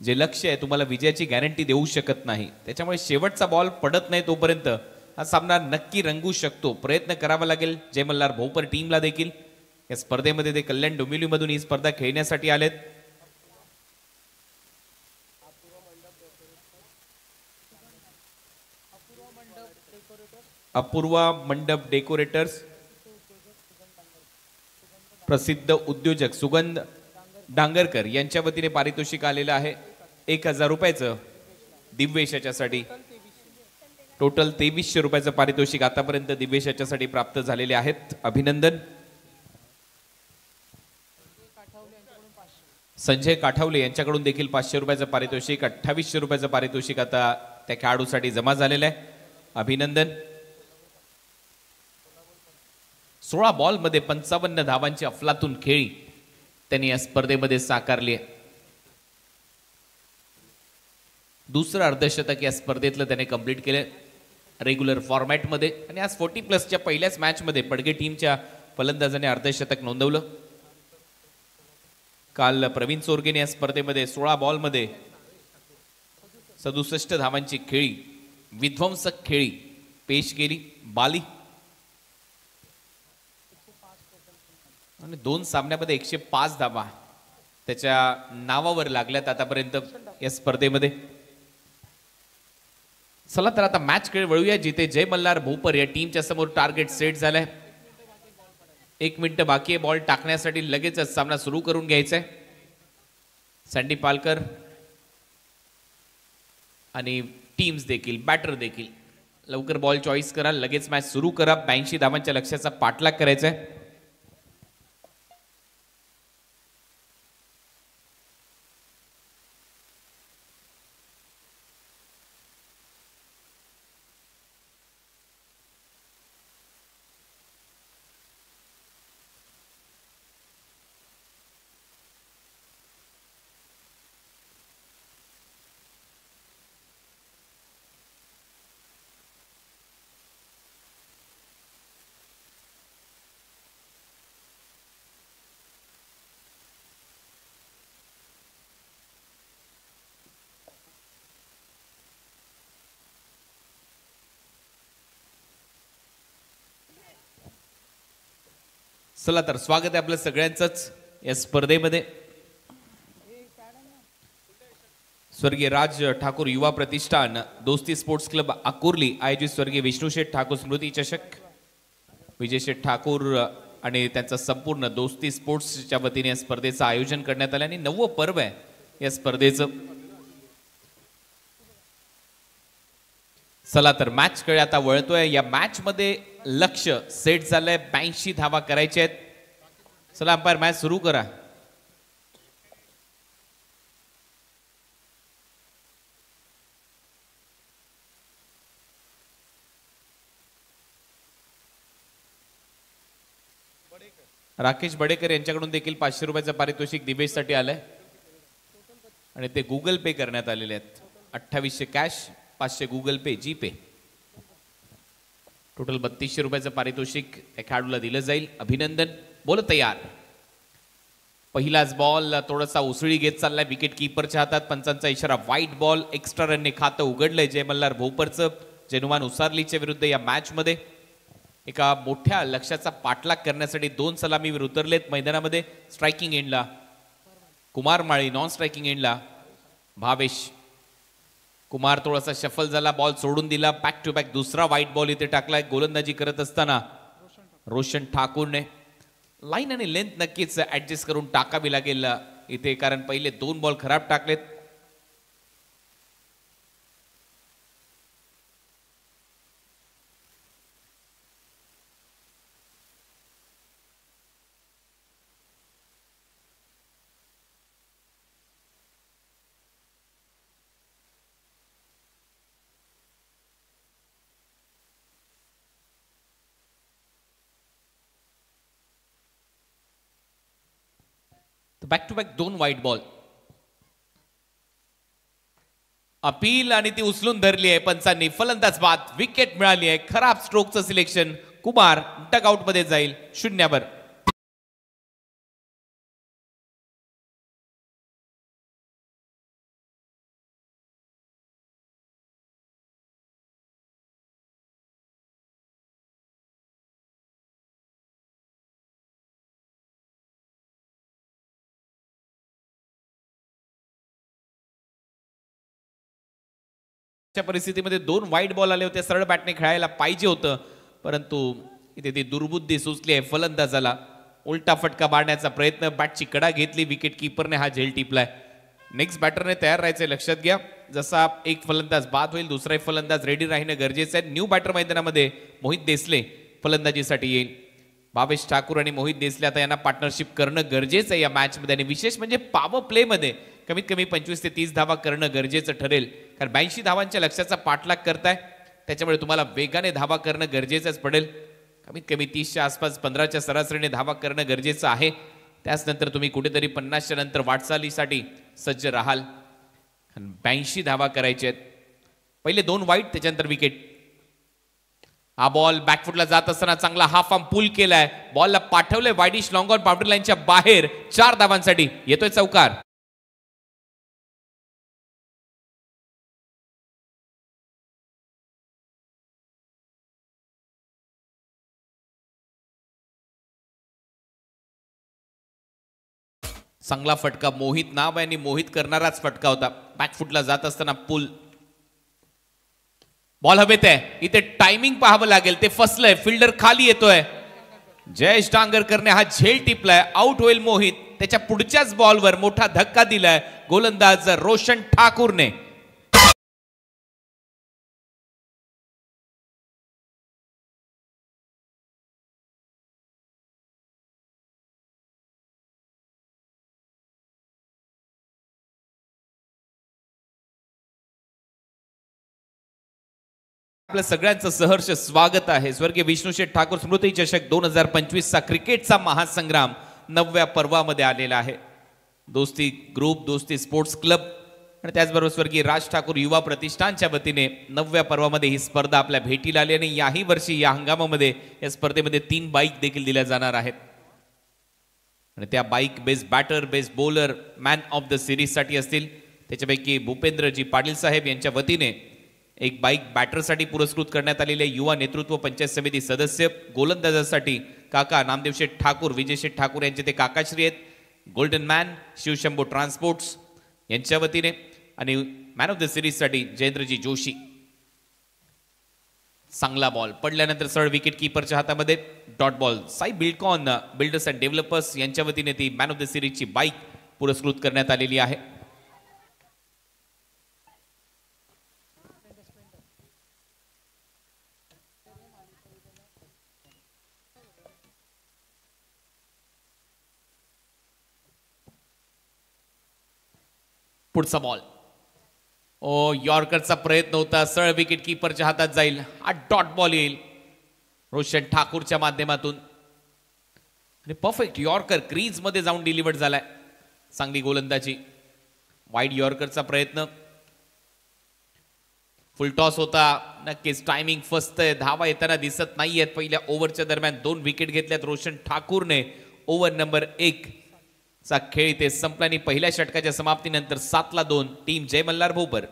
जे लक्ष्य आहे तुम्हाला विजयाची गॅरंटी देऊ शकत नाही. त्याच्यामुळे शेवटचा बॉल पडत नाही तोपर्यंत हा सामना नक्की रंगू शकतो. प्रयत्न करावा लागेल जय मल्हार भोपर टीमला देखील. या स्पर्धेमध्ये ते कल्याण डोंबिवलीमधून ही स्पर्धा खेळण्यासाठी आलेत. अपूर्वा मंडप डेकोरेटर्स, प्रसिद्ध उद्योजक सुगंध डांगरकर यांच्या वतीने पारितोषिक आलेलं आहे 1000 रुपयाचं दिव्येश याच्यासाठी. टोटल 2300 रुपयाचं पारितोषिक आतापर्यंत दिव्येश याच्यासाठी प्राप्त झालेले आहेत. अभिनंदन. संजय काठावले यांच्याकडून देखील 500 रुपयाचं पारितोषिक, 2800 रुपयाचं पारितोषिक आता त्या खेळाडूसाठी जमा झालेलं आहे. अभिनंदन. 16 बॉलमध्ये 55 धावांची अफलातून खेळी त्यांनी या स्पर्धेमध्ये साकारली आहे. दुसरं अर्धशतक या स्पर्धेतलं त्याने कंप्लीट केलं रेग्युलर फॉर्मॅटमध्ये. आणि आज 40+ पहिल्याच मॅचमध्ये पडगे टीमच्या फलंदाजाने अर्धशतक नोंदवलं. काल प्रवीण चोरगेने या स्पर्धेमध्ये 16 बॉलमध्ये 67 धावांची खेळी, विध्वंसक खेळी पेश केली. बाली आणि 2 सामन्यामध्ये 105 धावा त्याच्या नावावर लागल्यात आतापर्यंत या स्पर्धेमध्ये. चला तर आता मॅच खेळ वळूया, जिथे जय मल्हार भोपर या टीमच्या समोर टार्गेट सेट झालाय. 1 मिनिट बाकी आहे बॉल टाकण्यासाठी. लगेचच सामना सुरू करून घ्यायचा आहे. सँडी पालकर आणि टीम्स देखील, बॅटर देखील लवकर बॉल चॉईस करा, लगेच मॅच सुरू करा. 82 धावांच्या लक्ष्याचा पाठलाग करायचा आहे. चला तर स्वागत आहे आपल्या सगळ्यांचंच या स्पर्धेमध्ये. स्वर्गीय राज ठाकूर युवा प्रतिष्ठान दोस्ती स्पोर्ट्स क्लब अकोर्ली आयोजित स्वर्गीय विष्णुशेठ ठाकूर स्मृती चषक, विजय शेठ ठाकूर आणि त्यांचा संपूर्ण दोस्ती स्पोर्ट्सच्या वतीने या स्पर्धेचं आयोजन करण्यात आलं आणि 9वं पर्व आहे या स्पर्धेचं. चला तर मॅच कडे आता वळतोय. या मॅच मध्ये लक्ष सेट झालंय, 82 धावा करायचे आहेत. चला अंपायर मॅच सुरू करा. राकेश बडेकर यांच्याकडून देखील 500 रुपयाचं पारितोषिक दिवेशसाठी आलंय आणि ते गुगल पे करण्यात आलेले आहेत. 2800 कॅश, 500 गुगल पे, जी पे. टोटल 3200 रुपयाचं पारितोषिक त्या खेळाडूला दिलं जाईल. अभिनंदन. बोल तयार. पहिलाच बॉल थोडासा उसळी घेत चाललाय विकेट कीपरच्या हातात. पंचांचा इशारा वाईट बॉल. एक्स्ट्रा रनने खातं उघडलंय जय मल्हार भोपरचं जनुमान उसारलीच्या विरुद्ध. या मॅच मध्ये एका मोठ्या लक्ष्याचा पाठलाग करण्यासाठी 2 सलामीवर उतरलेत मैदानामध्ये. स्ट्रायकिंग एंडला कुमार माळी, नॉन स्ट्रायकिंग एंडला भावेश. कुमार थोडासा शफल झाला, बॉल सोडून दिला. बॅक टू बॅक दुसरा वाईट बॉल इथे टाकलाय. गोलंदाजी करत असताना रोशन ठाकूरने लाईन आणि लेंथ नक्कीच ऍडजस्ट करून टाकावी लागेल इथे, कारण पहिले 2 बॉल खराब टाकलेत. बॅक टू बॅक 2 वाईट बॉल. अपील आणि ती उचलून धरली आहे पंचांनी. फलंदाज बाद. विकेट मिळाली आहे. खराब स्ट्रोकचं सिलेक्शन. कुमार डग आउट मध्ये जाईल 0वर. परिस्थितीमध्ये 2 वाईट बॉल आले होते. सरळ बॅटने खेळायला पाहिजे होतं, परंतु इथे ती दुर्बुद्धी सुचली आहे फलंदाजाला. उलटा फटका मारण्याचा प्रयत्न, बॅटची कडा घेतली विकेट कीपरने, हा झेल टिपलाय. नेक्स्ट बॅटरने तयार राहायचे, लक्षात घ्या. जसा एक फलंदाज बाद होईल दुसरा एक फलंदाज रेडी राहणं गरजेचं आहे. न्यू बॅटर मैदानामध्ये मोहित देसले फलंदाजीसाठी येईल. भावेश ठाकूर आणि मोहित देसले आता यांना पार्टनरशिप करणं गरजेचं आहे या मॅच मध्ये, आणि विशेष म्हणजे पॉवर प्ले मध्ये कमीत कमी 25 ते 30 धावा करणं गरजेचं ठरेल. कारण 82 धावांच्या लक्ष्याचा पाठलाग करताय, त्याच्यामुळे तुम्हाला वेगाने धावा करणं गरजेचंच पडेल. कमीत कमी 30च्या आसपास 15च्या सरासरीने धावा करणं गरजेचं आहे. त्याच नंतर तुम्ही कुठेतरी 50च्या नंतर वाटचालीसाठी सज्ज राहाल. 82 धावा करायचे आहेत. पहिले 2 वाईट, त्याच्यानंतर विकेट. हा बॉल बॅकफुटला जात असताना चांगला हाफ आर्म पुल केलाय. बॉलला पाठवलंय वाईडिश लॉंग ऑन बाउंड्री लाईनच्या बाहेर. 4 धावांसाठी येतोय चौकार. चांगला फटका. मोहित नाव आहे आणि मोहित करणाराच फटका होता. बॅकफुटला जात असताना पुल. बॉल हवेत आहे. इथे टायमिंग पाहावं लागेल, ते फसलंय. फिल्डर खाली येतोय. जयेश डांगरकरने हा झेल टिपलाय. आउट होईल मोहित. त्याच्या पुढच्याच बॉलवर मोठा धक्का दिलाय गोलंदाज रोशन ठाकूरने. आपल्या सगळ्यांचं सहर्ष स्वागत आहे. स्वर्गीय विष्णुशेठ ठाकूर स्मृती चषक 2025चा क्रिकेटचा महासंग्राम 9व्या पर्वामध्ये आलेला आहे. दोस्ती ग्रुप, दोस्ती स्पोर्ट्स क्लब आणि त्याचबरोबर स्वर्गीय राज ठाकूर युवा प्रतिष्ठानच्या वतीने 9व्या पर्वामध्ये ही स्पर्धा आपल्या भेटीला आली. आणि याही वर्षी या हंगामामध्ये या स्पर्धेमध्ये 3 बाईक देखील दिल्या जाणार आहेत. आणि त्या बाईक best batter, best bowler, man of the series साठी असतील. त्याच्यापैकी भूपेंद्रजी पाटील साहेब यांच्या वतीने एक बाईक बॅटरसाठी पुरस्कृत करण्यात आलेले. युवा नेतृत्व पंचायत समिती सदस्य गोलंदाजासाठी काका नामदेव शेठ ठाकूर, विजय शेठ ठाकूर यांचे ते काकाश्री आहेत. गोल्डन मॅन शिवशंभू ट्रान्सपोर्ट्स यांच्या वतीने आणि मॅन ऑफ द सिरीज साठी जयेंद्रजी जोशी. चांगला बॉल पडल्यानंतर सरळ विकेट कीपरच्या हातामध्ये dot ball. Sai Buildcon builders and developers यांच्या वतीने ती मॅन ऑफ द सिरीजची बाईक पुरस्कृत करण्यात आलेली आहे. पुढचा बॉल यॉर्करचा प्रयत्न होता, सरळ विकेट कीपरच्या हातात जाईल. हा डॉट बॉल येईल रोशन ठाकूरच्या माध्यमातून आणि परफेक्ट यॉर्कर क्रीज मध्ये जाऊन डिलिव्हर्ड झालाय. चांगली गोलंदाजी. वाईड यॉर्करचा प्रयत्न. फुल टॉस होता. नक्कीच टायमिंग फसतंय. धावा येताना दिसत नाहीयेत. पहिल्या ओव्हरच्या दरम्यान 2 विकेट घेतल्यात रोशन ठाकूरने. ओव्हर नंबर 1 चा खेळ इथे संपला आणि पहिल्या षटकाच्या समाप्तीनंतर 7-2 टीम जय मल्हार भोपर.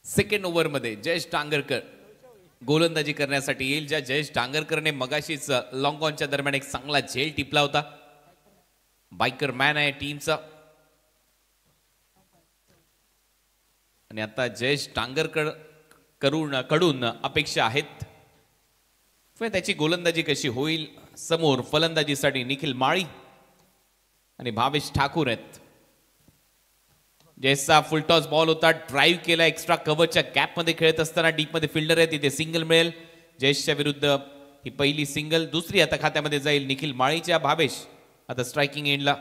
सेकंड ओव्हर मध्ये जयेश टांगरकर गोलंदाजी करण्यासाठी येईल. ज्या जयेश टांगरकरने मगाशीच लॉंग ऑनच्या दरम्यान एक चांगला झेल टिपला होता. बायकर मॅन आहे टीमचा आणि आता जयेश टांगरकर कडून अपेक्षा आहेत त्याची गोलंदाजी कशी होईल. समोर फलंदाजीसाठी निखिल माळी आणि भावेश ठाकूर आहेत. जयेशचा फुलटॉस बॉल होता. ड्राईव्ह केला. एक्स्ट्रा कव्हरच्या गॅप मध्ये खेळत असताना डीप मध्ये फिल्डर आहे तिथे सिंगल मिळेल. जयेशच्या विरुद्ध ही पहिली सिंगल. दुसरी आता खात्यामध्ये जाईल निखिल माळीच्या. भावेश आता स्ट्रायकिंग एंडला.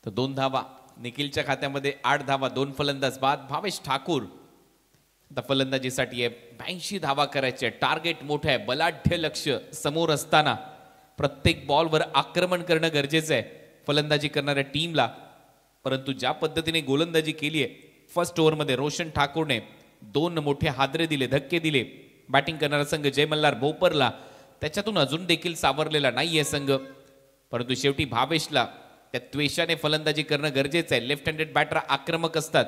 तर 2 धावा निखिलच्या खात्यामध्ये. 8 धावा. 2 फलंदाज बाद. भावेश ठाकूर आता फलंदाजीसाठी आहे. 82 धावा करायचे. टार्गेट मोठं आहे. बलाढ्य लक्ष समोर असताना प्रत्येक बॉलवर आक्रमण करणं गरजेचं आहे फलंदाजी करणाऱ्या टीमला. परंतु ज्या पद्धतीने गोलंदाजी केली आहे फर्स्ट ओव्हरमध्ये रोशन ठाकूरने 2 मोठे हादरे दिले, धक्के दिले बॅटिंग करणारा संघ जय मल्हार भोपरला. त्याच्यातून अजून देखील सावरलेला नाहीये संघ. परंतु शेवटी भावेशला त्या त्वेषाने फलंदाजी करणं गरजेचं आहे. लेफ्ट हँडेड बॅटर आक्रमक असतात.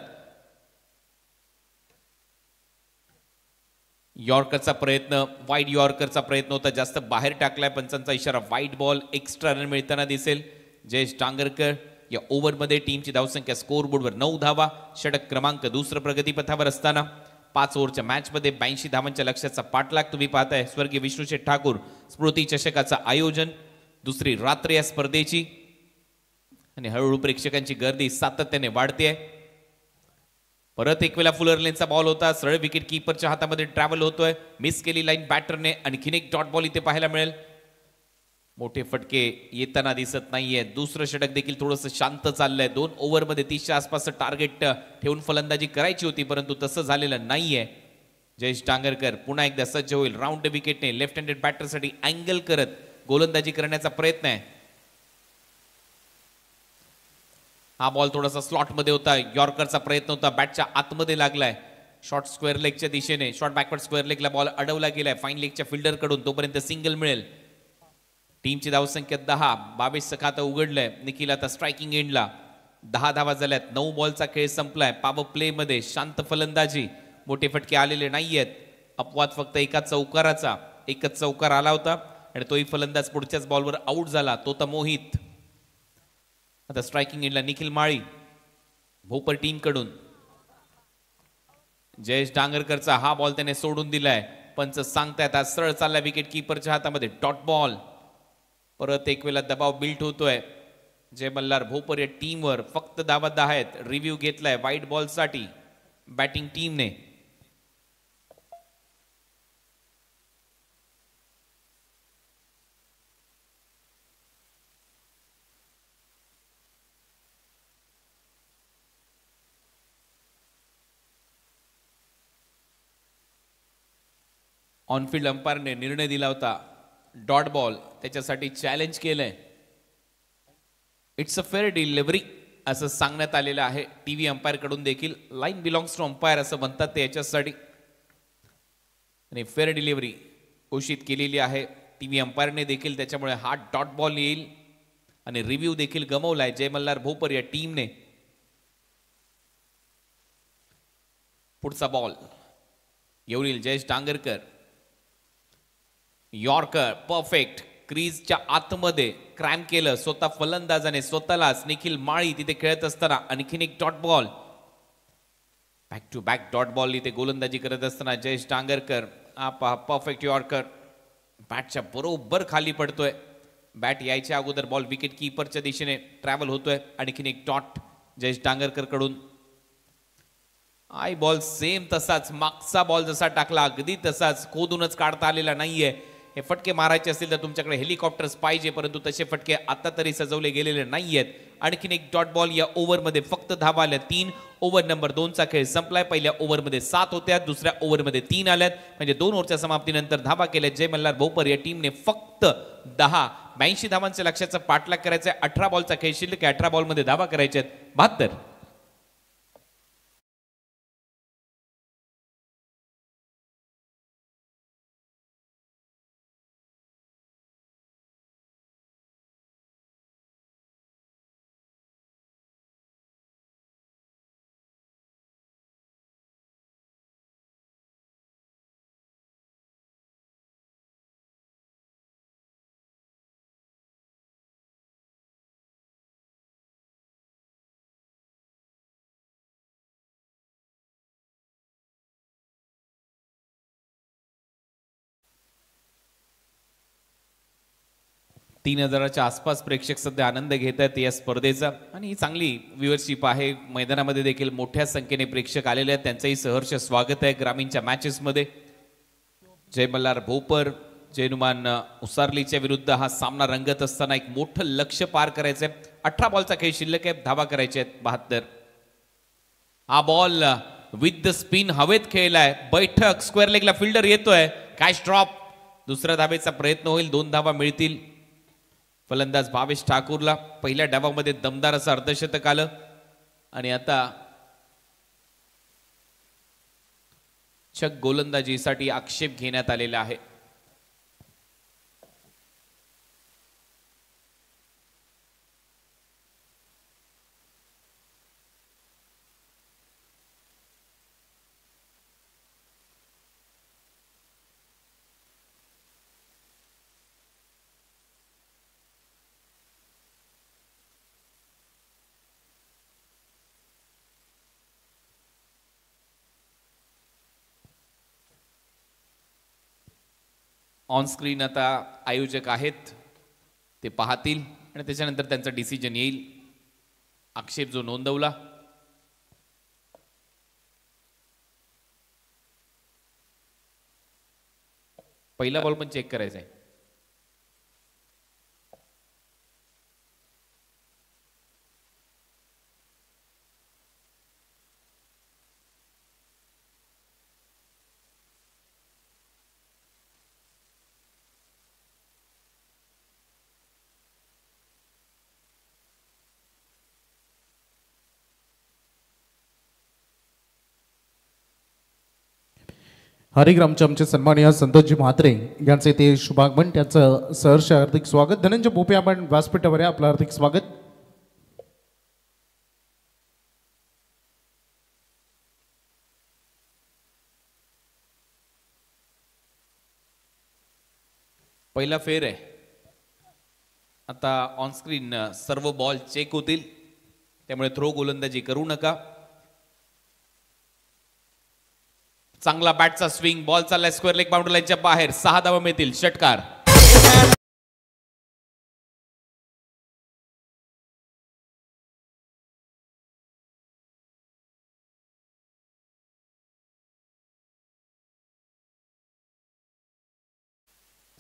यॉर्करचा प्रयत्न. वाईड यॉर्करचा प्रयत्न होता. जास्त बाहेर टाकलाय. पंचांचा इशारा. Wide ball. एक्स्ट्रा रन मिळताना दिसेल. जयेश टांगरकर या ओव्हरमध्ये टीमची धावसंख्या स्कोर बोर्डवर 9 धावा. षटक क्रमांक 2 प्रगतीपथावर असताना 5 ओव्हरच्या मॅचमध्ये 82 धावांच्या लक्ष्याचा पाठलाग तुम्ही पाहताय. स्वर्गीय विष्णुशेठ ठाकूर स्मृती चषकाचं आयोजन. दुसरी रात्र या स्पर्धेची आणि हळूहळू प्रेक्षकांची गर्दी सातत्याने वाढते. परत एक वेळा फुलर लेनचा बॉल होता. सरळ विकेट कीपरच्या हातामध्ये ट्रॅव्हल होतोय. मिस केली लाईन बॅटरने. आणखीन एक डॉट बॉल इथे पाहायला मिळेल. मोठे फटके येताना दिसत नाहीये. दुसरं षटक देखील थोडंसं शांत चाललंय. 2 ओव्हरमध्ये 30च्या आसपास टार्गेट ठेवून फलंदाजी करायची होती परंतु तसं झालेलं नाहीये. जयेश टांगरकर पुन्हा एकदा सज्ज होईल. राऊंड विकेटने लेफ्ट हँडेड बॅटरसाठी अँगल करत गोलंदाजी करण्याचा प्रयत्न आहे. हा बॉल थोडासा स्लॉट मध्ये होता. यॉर्करचा प्रयत्न होता. बॅटच्या आतमध्ये लागलाय. शॉर्ट स्क्वेअर लेगच्या दिशेने. शॉर्ट बॅकवर्ड स्क्वेअर लेगला बॉल अडवला गेलाय फाईन लेगच्या फिल्डर कडून. तोपर्यंत सिंगल मिळेल. टीमची धावसंख्या 10. 22चं खातं उघडलंय. निखिल आता स्ट्रायकिंग एंडला. 10 धावा झाल्यात. 9 बॉलचा खेळ संपलाय. पॉवर प्ले मध्ये शांत फलंदाजी. मोठे फटके आलेले नाहीयेत. अपवाद फक्त एका चौकाराचा. एकच चौकार आला होता आणि तोही फलंदाज पुढच्याच बॉलवर आउट झाला. तो तर मोहित. आता स्ट्रायकिंग एंडला निखिल माळी भोपर टीम कडून. जयेश डांगरकरचा हा बॉल त्याने सोडून दिलाय. पंच सांगतायत आज सरळ चालला विकेट कीपरच्या हातामध्ये. Dot ball. परत एक वेळा दबाव बिल्ट होतोय जय मल्हार भोपर या टीमवर. फक्त धावा 10 आहेत. रिव्ह्यू घेतलाय वाईट बॉल साठी बॅटिंग टीमने. ऑनफिल्ड अंपायरने निर्णय दिला होता डॉट बॉल, त्याच्यासाठी चॅलेंज केलंय. इट्स अ फेअर डिलिव्हरी असं सांगण्यात आलेलं आहे टीव्ही अंपायर कडून देखील. लाईन बिलॉंग्स टू अंपायर असं म्हणतात ते याच्यासाठी. आणि फेअर डिलिव्हरी घोषित केलेली आहे टीव्ही अंपायरने देखील, त्याच्यामुळे हा डॉट बॉल येईल. आणि रिव्ह्यू देखील गमवलाय जय मल्हार भोपर या टीमने. पुढचा बॉल येईल जयेश डांगरकर. यॉर्कर परफेक्ट, क्रीजच्या आतमध्ये क्रॅम केलं स्वतः फलंदाजाने स्वतःलाच. निखिल माळी तिथे खेळत असताना आणखीन एक dot ball. Back to back dot ball इथे गोलंदाजी करत असताना जयेश डांगरकर. पहा परफेक्ट यॉर्कर, बॅटच्या बरोबर खाली पडतोय. बॅट यायच्या अगोदर बॉल विकेट कीपरच्या दिशेने ट्रॅव्हल होतोय. आणखीन एक डॉट जयेश डांगरकर कडून. आय बॉल सेम तसाच, मागचा बॉल जसा टाकला अगदी तसाच, खोदूनच काढता आलेला नाहीये. हे फटके मारायचे असतील तर तुमच्याकडे हेलिकॉप्टर्स पाहिजे, परंतु तसे फटके आता तरी सजवले गेलेले नाहीयेत. आणखीन एक डॉट बॉल. या ओव्हरमध्ये फक्त धावा आल्या 3. ओव्हर नंबर 2चा खेळ संपलाय. पहिल्या ओव्हरमध्ये 7 होत्या, दुसऱ्या ओव्हरमध्ये 3 आल्यात. म्हणजे 2 ओव्हरच्या समाप्तीनंतर धावा केल्या जय मल्हार भोपर या टीमने फक्त 10. 82 धावांच्या लक्ष्याचा पाठलाग करायचा आहे. 18 बॉलचा खेळ शिल्लक आहे. 18 बॉलमध्ये धावा करायच्या आहेत 72. तीन हजाराच्या आसपास प्रेक्षक सध्या आनंद घेत आहेत या स्पर्धेचा. आणि ही चांगली व्ह्युअरशिप आहे. मैदानामध्ये देखील मोठ्या संख्येने प्रेक्षक आलेले आहेत, त्यांचंही सहर्ष स्वागत आहे ग्रामीणच्या मॅचेसमध्ये. जय मल्हार भोपर जैनुमान उसारलीच्या विरुद्ध हा सामना रंगत असताना एक मोठं लक्ष्य पार करायचंय. 18 बॉलचा खेळ शिल्लक आहे, धावा करायचे आहेत 72. हा बॉल विथ द स्पिन हवेत खेळलाय. बैठक स्क्वेअर लेगला फिल्डर येतोय. Catch drop. दुसऱ्या धावेचा प्रयत्न होईल, 2 धावा मिळतील. फलंदाज भावेश ठाकूरला पहिल्या डावामध्ये दमदार असं अर्धशतक आलं. आणि आता चक गोलंदाजीसाठी आक्षेप घेण्यात आलेला आहे. ऑन स्क्रीन आता आयोजक आहेत, ते पाहतील आणि त्याच्यानंतर त्यांचा डिसिजन येईल. आक्षेप जो नोंदवला पहिला बॉल पण चेक करायचा आहे. हरिग्रामचे आमचे सन्माननीय संतोषजी म्हात्रे यांचे ते शुभागमन, त्यांचं सहर्ष हार्दिक स्वागत. धनंजय भोपे आपण व्यासपीठावर आहे, आपलं हार्दिक स्वागत. पहिला फेर आहे. आता ऑन स्क्रीन सर्व बॉल चेक होतील, त्यामुळे थ्रो गोलंदाजी करू नका. चांगला बॅटचा स्विंग, बॉल चाललाय स्क्वेअर लेग बाउंड्री लाईनच्या बाहेर. 6 धावा मिळतील. षटकार.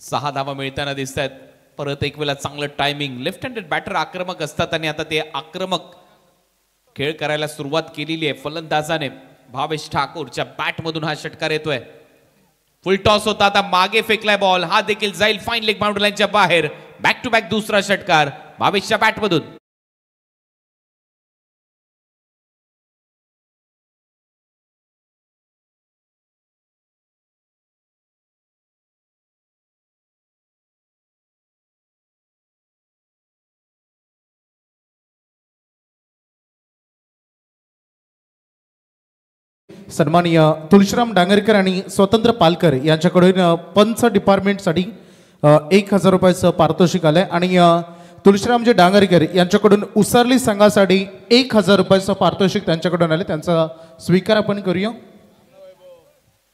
सहा धावा मिळताना दिसत आहेत. परत एक वेळा चांगलं टायमिंग. लेफ्ट हँडेड बॅटर आक्रमक असतात आणि आता ते आक्रमक खेळ करायला सुरुवात केलेली आहे फलंदाजाने. भावेश ठाकूरच्या बॅट मधून हा षटकार येतोय. फुल टॉस होता, आता मागे फेकलाय बॉल, हा देखील जाईल फाईन लेग बाउंड्री लाईनच्या बाहेर. बॅक टू बॅक दुसरा षटकार भावेशच्या बॅटमधून. सन्माननीय तुळशीराम डांगरकर आणि स्वतंत्र पालकर यांच्याकडून पंच डिपार्टमेंटसाठी 1000 रुपयाचं पारितोषिक आलंय आणि तुळशीरामजी डांगरकर यांच्याकडून उसरली संघासाठी 1000 रुपयाचं पारितोषिक त्यांच्याकडून आले. त्यांचा स्वीकार आपण करूया.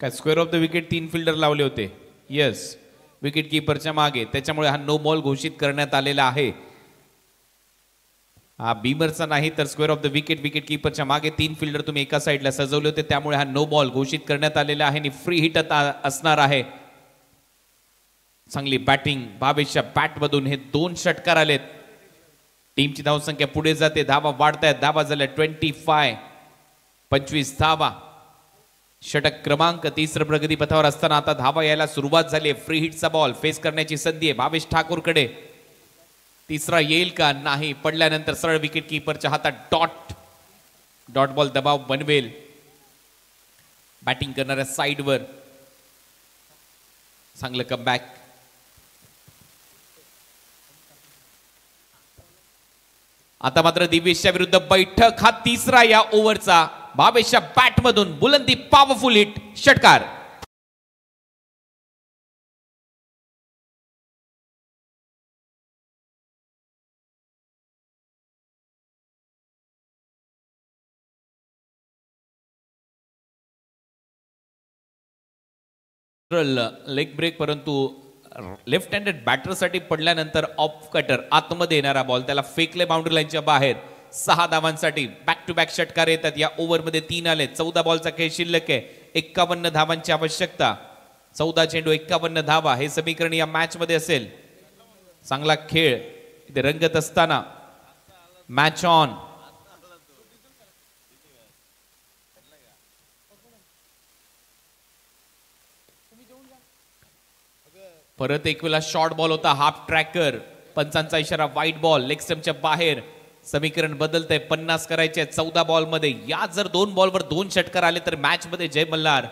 काय square off the wicket 3 fielder लावले होते. येस, विकेट कीपरच्या मागे, त्याच्यामुळे हा नो बॉल घोषित करण्यात आलेला आहे. हा बीमरचा नाही तर square off the wicket, wicket कीपरच्या मागे 3 फिल्डर तुम्ही एका साईडला सजवले होते, त्यामुळे हा नो बॉल घोषित करण्यात आलेला आहे आणि फ्री हिट असणार आहे. चांगली बॅटिंग भावेशच्या बॅटमधून, हे 2 षटकार आलेत. टीमची धावसंख्या पुढे जाते, धावा वाढतायत, धावा झाल्या 25 धावा. षटक क्रमांक 3 प्रगतीपथावर असताना आता धावा यायला सुरुवात झाली आहे. फ्री हिटचा बॉल फेस करण्याची संधी आहे भावेश ठाकूरकडे. तिसरा येईल का? नाही. पडल्यानंतर सरळ विकेट कीपरच्या हातात डॉट बॉल दबाव बनवेल. बॅटिंग करणाऱ्या साईडवर चांगलं कमबॅक. आता मात्र दिवेशच्या विरुद्ध बैठक, हा तिसरा या ओव्हरचा भावेशच्या बॅटमधून बुलंदी पॉवरफुल हिट षटकार. लेग ब्रेक, परंतु लेफ्ट हँडेड बॅटरसाठी पडल्यानंतर ऑफ कटर आतमध्ये येणारा बॉल त्याला फेकले बाउंड्री लाईनच्या बाहेर. 6 धावांसाठी बॅक टू बॅक षटकार येतात. या ओव्हरमध्ये 3 आले. 14 बॉलचा खेळ शिल्लक आहे. 51 धावांची आवश्यकता. 14 चेंडू 51 धावा, हे समीकरण या मॅच मध्ये असेल. चांगला खेळ इथे रंगत असताना मॅच ऑन. परत एक वेळा शॉर्ट बॉल होता, हाफ ट्रॅकर. पंचांचा इशारा वाईट बॉल, लेग स्टंपच्या बाहेर. समीकरण बदलतंय, 50 करायचे 14 बॉल मध्ये. या जर 2 बॉलवर 2 षटकार आले तर मॅच मध्ये जय मल्हार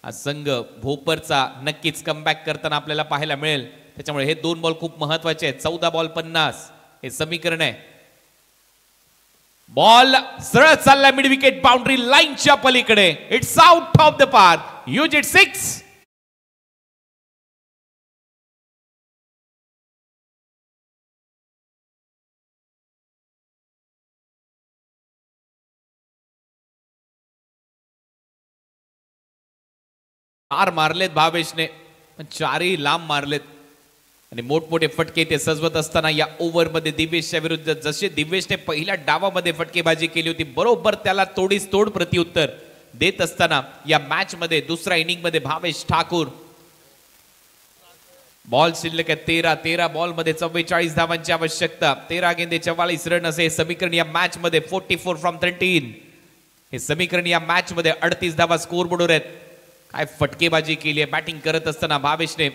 हा संघ भोपरचा नक्कीच कमबॅक करताना आपल्याला पाहायला मिळेल. त्याच्यामुळे हे 2 बॉल खूप महत्वाचे आहेत. 14 बॉल 50 हे समीकरण आहे. बॉल सरळ चालला मिड विकेट बाउंड्री लाईनच्या पलीकडे. It's out of the park. Use it 6. चार मारलेत भावेशने, पण 4ही लांब मारलेत आणि मोठमोठे फटके ते सजवत असताना या ओव्हरमध्ये दिवेशच्या विरुद्ध जसे दिवेशने पहिल्या डावामध्ये फटकेबाजी केली होती, बरोबर त्याला तोडीस तोड प्रत्युत्तर देत असताना या मॅच मध्ये दुसऱ्या इनिंग मध्ये भावेश ठाकूर. बॉल शिल्लक आहे 13 बॉल मध्ये 44 धावांची आवश्यकता. 13 गेंदे 44 रन असे समीकरण या मॅच मध्ये. 44 फ्रॉम 13 हे समीकरण या मॅच मध्ये. 38 धावा स्कोर बोर्डवर आहेत. काय फटकेबाजी केली आहे बॅटिंग करत असताना भावेशने.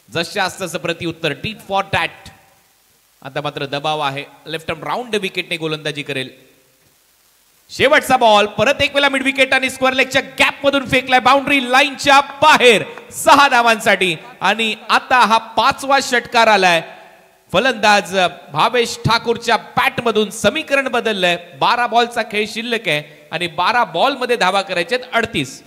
जशास तसं प्रत्युत्तर, टीट फॉर टॅट. आता मात्र दबाव आहे. लेफ्ट आर्म राऊंड विकेटने गोलंदाजी करेल. शेवटचा बॉल परत एक वेळा मिड विकेट आणि स्क्वेअर लेगच्या गॅप मधून फेकलाय बाउंड्री लाईनच्या बाहेर 6 धावांसाठी. आणि आता हा 5वा षटकार आलाय. फलंदाज भावेश ठाकूरच्या बॅट मधून. समीकरण बदललंय. 12 बॉलचा खेळ शिल्लक आहे आणि 12 बॉल मध्ये धावा करायचे 38.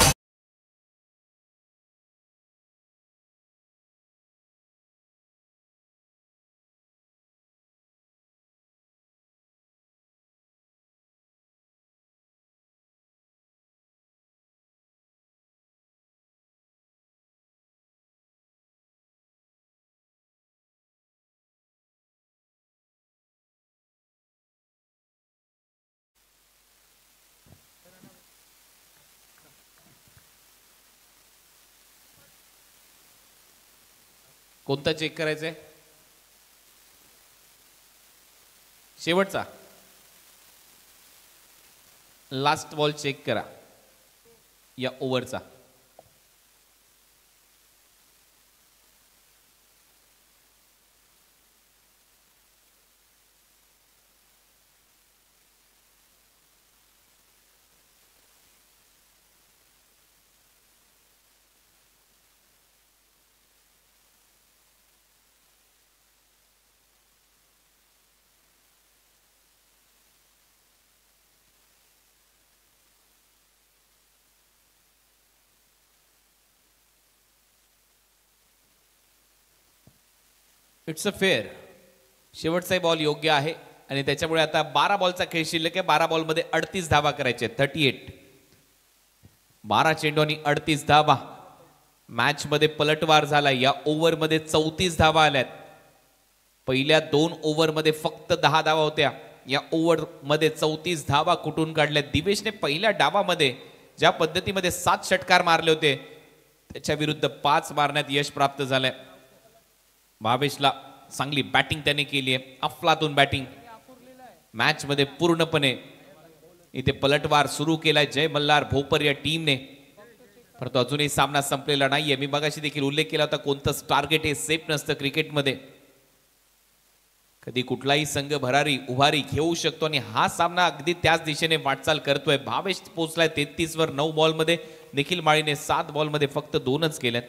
कोणता चेक करायचंय? शेवटचा लास्ट बॉल चेक करा या ओव्हरचा. It's a fair. शेवटचा बॉल योग्य आहे आणि त्याच्यामुळे आता 12 बॉलचा खेळ शिल्लक आहे. 12 बॉलमध्ये 38 धावा करायचे, 38. 12 चेंडू आणि 38 धावा. मॅच मध्ये पलटवार झाला. या ओव्हरमध्ये 34 धावा आल्यात. पहिल्या 2 ओव्हरमध्ये फक्त 10 धावा होत्या. या ओव्हरमध्ये 34 धावा कुठून काढल्या. दिवेशने पहिल्या डावामध्ये ज्या पद्धतीमध्ये 7 षटकार मारले होते त्याच्या विरुद्ध 5 मारण्यात यश प्राप्त झालंय. भावेशला चांगली बॅटिंग त्याने केली आहे, अफलातून बॅटिंग. मॅच मध्ये पूर्णपणे इथे पलटवार सुरू केलाय जय मल्हार भोपर या टीमने. परंतु अजूनही सामना संपलेला नाहीये. मी मगाशी देखील उल्लेख केला होता, कोणतंच टार्गेट हे सेफ नसतं क्रिकेटमध्ये. कधी कुठलाही संघ भरारी उभारी घेऊ शकतो आणि हा सामना अगदी त्याच दिशेने वाटचाल करतोय. भावेश पोहोचलाय 33 वर 9 बॉलमध्ये. निखिल माळीने 7 बॉलमध्ये फक्त 2च केल्यात.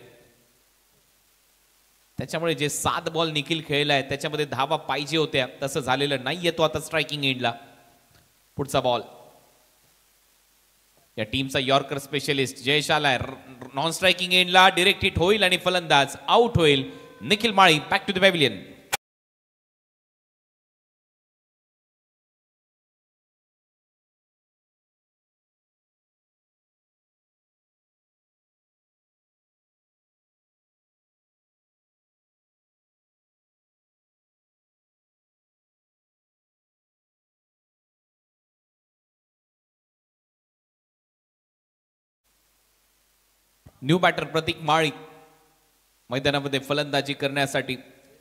त्याच्यामुळे जे 7 बॉल निखिल खेळलाय त्याच्यामध्ये धावा पाहिजे होत्या, तसं झालेलं नाहीये. तो आता स्ट्रायकिंग एंडला. पुढचा बॉल या टीमचा यॉर्कर स्पेशलिस्ट जयेश आलाय नॉन स्ट्रायकिंग एंडला. डिरेक्ट हिट होईल आणि फलंदाज आउट होईल. Nikhil Mali back to the pavilion. New batter Pratik Mali मैदानामध्ये फलंदाजी करण्यासाठी.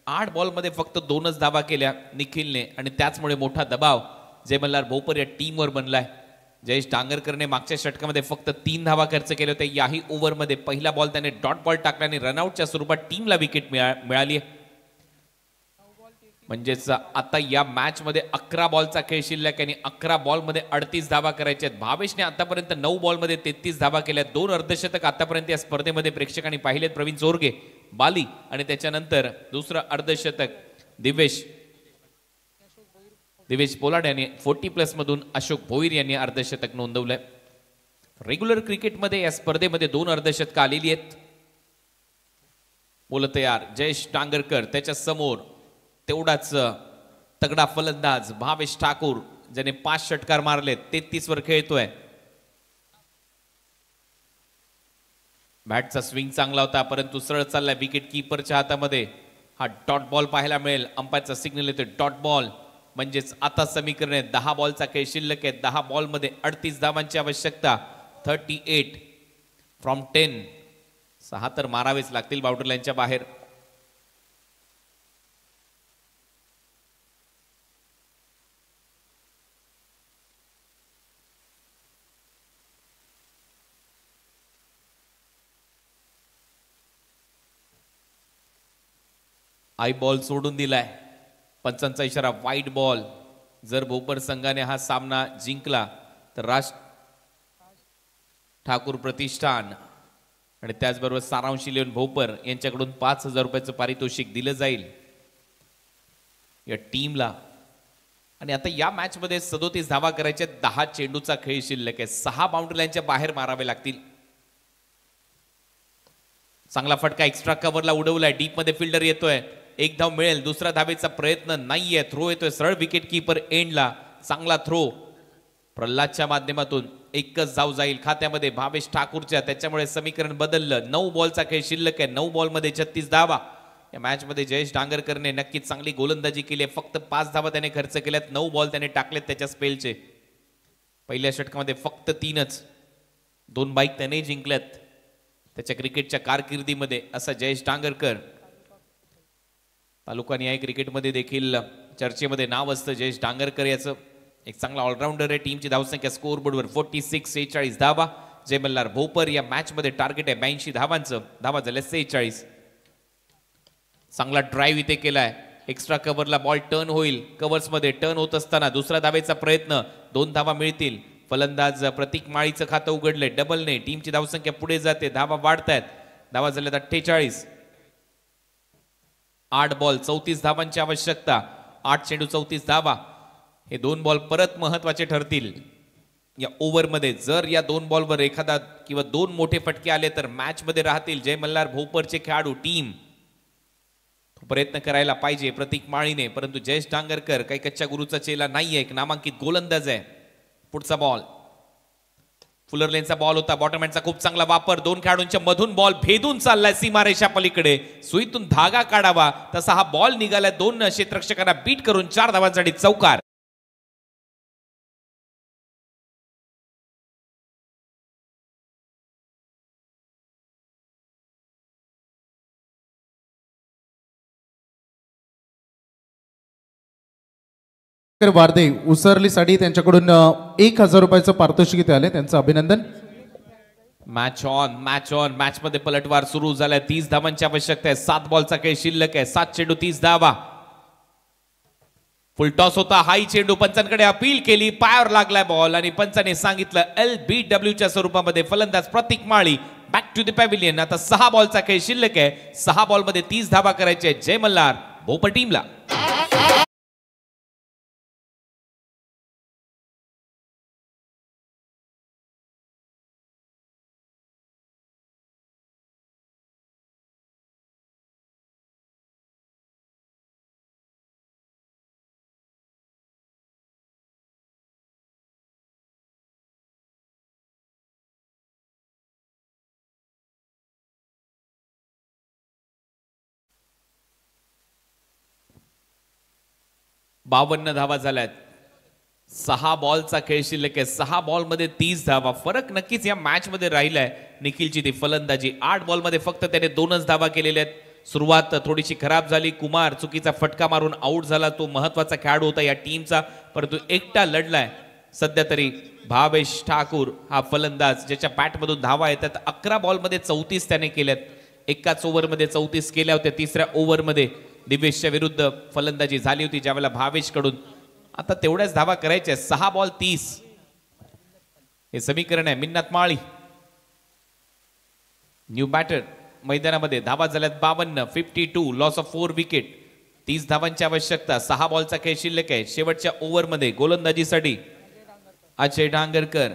8 बॉलमध्ये फक्त 2च धावा केल्या निखिलने आणि त्याचमुळे मोठा दबाव जय मल्हार भोपर या टीमवर बनलाय. जयेश डांगरकरने मागच्या षटकामध्ये फक्त 3 धावा खर्च केले होते. याही ओव्हरमध्ये पहिला बॉल त्याने डॉट बॉल टाकला आणि रनआउटच्या स्वरूपात टीमला विकेट मिळाली. म्हणजेच आता या मॅच मध्ये 11 बॉलचा खेळ शिल्लक आणि 11 बॉलमध्ये 38 धावा करायच्या आहेत. भावेशने आतापर्यंत 9 बॉलमध्ये 33 धावा केल्या. 2 अर्धशतक आतापर्यंत या स्पर्धेमध्ये प्रेक्षकांनी पाहिलेत. प्रवीण चोरगे, बाली आणि त्याच्यानंतर दुसरं अर्धशतक दिवेश पोलाड यांनी 40+ मधून अशोक भोईर यांनी अर्धशतक नोंदवलंय. रेग्युलर क्रिकेटमध्ये या स्पर्धेमध्ये 2 अर्धशतक आलेली आहेत. मुलं तयार. जयेश डांगरकर, त्याच्या समोर तेवढाच तगडा फलंदाज भावेश ठाकूर ज्याने 5 षटकार मारलेत, 33 वर खेळतोय. बॅटचा स्विंग चांगला होता परंतु सरळ चाललाय विकेट कीपरच्या हातामध्ये. हा डॉट बॉल पाहायला मिळेल. अंपायरचा सिग्नल येतो डॉट बॉल. म्हणजेच आता समीकरण 10 बॉलचा खेळ शिल्लक आहे. 10 बॉलमध्ये 38 धावांची आवश्यकता. 38 फ्रॉम 10. 6 तर मारावेच लागतील बाउंड्री लाईनच्या बाहेर. आय बॉल सोडून दिलाय. पंचांचा इशारा वाईट बॉल. जर भोपर संघाने हा सामना जिंकला तर राज ठाकूर प्रतिष्ठान आणि त्याचबरोबर सारांश इलेव्हन भोपर यांच्याकडून 5,000 रुपयाचं पारितोषिक दिलं जाईल या टीमला. आणि आता या मॅच मध्ये 37 धावा करायच्या. 10 चेंडूचा खेळ शिल्लक आहे. 6 बाउंड्री लाईनच्या बाहेर मारावे लागतील. चांगला फटका एक्स्ट्रा कव्हरला उडवलाय. डीप मध्ये फिल्डर येतोय. 1 धाव मिळेल. दुसरा धावेचा प्रयत्न नाहीये. थ्रो येतोय सरळ विकेट कीपर एंडला. चांगला थ्रो प्रल्हादच्या माध्यमातून. 1च धाव जाईल खात्यामध्ये भावेश ठाकूरच्या. त्याच्यामुळे समीकरण बदललं. 9 बॉलचा खेळ शिल्लक आहे. 9 बॉलमध्ये 36 धावा. या मॅच मध्ये जयेश डांगरकरने नक्कीच चांगली गोलंदाजी केली आहे. फक्त 5 धावा त्याने खर्च केल्यात. 9 बॉल त्याने टाकलेत त्याच्या स्पेलचे. पहिल्या षटकामध्ये फक्त 3च. 2 बाईक त्याने जिंकल्यात त्याच्या क्रिकेटच्या कारकिर्दीमध्ये. असा जयेश डांगरकर तालुका निहाय क्रिकेटमध्ये देखील चर्चेमध्ये नाव असतं जयेश डांगरकर याचं. एक चांगला ऑलराऊंडर आहे. टीमची धावसंख्या स्कोअर बोर्डवर 46. 46 धावा. जय मल्हार भोपर या मॅच मध्ये टार्गेट आहे 82 धावांचं. धावा झाल्या 46. चांगला ड्राईव्ह इथे केलाय. एक्स्ट्रा कव्हरला बॉल टर्न होईल. कव्हर्स मध्ये टर्न होत असताना दुसरा धावेचा प्रयत्न. 2 धावा मिळतील. फलंदाज प्रतीक माळीचं खातं उघडलंय डबलने. टीमची धावसंख्या पुढे जाते. धावा वाढतायत. धावा झाल्यात 48. 8 बॉल 34 धावांची आवश्यकता. 8 चेंडू 34 धावा. हे 2 बॉल परत महत्वाचे ठरतील या ओव्हरमध्ये. जर या 2 बॉलवर एखादा किंवा 2 मोठे फटके आले तर मॅच मध्ये राहतील जय मल्हार भोपरचे खेळाडू. टीम प्रयत्न करायला पाहिजे प्रतीक माळीने, परंतु जयेश डांगरकर काही कच्च्या गुरुचा चेला नाहीये, एक नामांकित गोलंदाज आहे. पुढचा बॉल फुलर लेनचा बॉल होता, बॉटरमॅनचा खूप चांगला वापर, दोन खेळाडूंच्या मधून बॉल भेदून चाललाय सीमारेषा पलीकडे, सुईतून धागा काढावा तसा हा बॉल निघालाय, दोन क्षेत्ररक्षकांना बीट करून 4 धावांसाठी चौकार. वार्दे उसरलीसाठी त्यांच्याकडून 1,000 रुपयाचं पारितोषिक आले, त्यांचं अभिनंदन. मॅच ऑन मॅच मध्ये पलटवार सुरू झालाय. 30 धावांची आवश्यकता आहे. 7 बॉलचा खेळ शिल्लक आहे. 7 चेंडू 30 धावा. फुल टॉस होता, हाई चेंडू पंचांकडे अपील केली, पायावर लागलाय बॉल आणि पंचाने सांगितलं LBW च्या स्वरूपामध्ये. फलंदाज प्रतीक माळी बॅक टू द पॅव्हिलियन. आता 6 बॉलचा खेळ शिल्लक आहे. 6 बॉलमध्ये 30 धावा करायचे जय मल्हार भोपर टीमला. बावन्न धावा झाल्यात. 6 बॉलचा खेळ शिल्लक आहे. 6 बॉलमध्ये 30 धावा. फरक नक्कीच या मॅच मध्ये राहिलाय. निखिलची ती फलंदाजी. 8 बॉलमध्ये फक्त त्याने 2च धावा केलेल्या आहेत. सुरुवात थोडीशी खराब झाली. कुमार चुकीचा फटका मारून आउट झाला. तो महत्वाचा खेळाडू होता या टीमचा, परंतु एकटा लढलाय. सध्या तरी भावेश ठाकूर हा फलंदाज ज्याच्या बॅटमधून धावा येतात. 11 बॉलमध्ये 34 त्याने केल्यात. एकाच ओव्हरमध्ये 34 केल्या होत्या. तिसऱ्या ओव्हरमध्ये दिवेशच्या विरुद्ध फलंदाजी झाली होती ज्यावेळेला भावेश कडून. आता तेवढ्याच धावा करायच्या. 6 बॉल 30 हे समीकरण आहे. मिन्नात माळी न्यू बॅटर मैदानामध्ये. धावा झाल्यात 52. 52 लॉस ऑफ 4 विकेट. 30 धावांची आवश्यकता. 6 बॉलचा खेळ शिल्लक आहे. शेवटच्या ओव्हरमध्ये गोलंदाजीसाठी अजय डांगरकर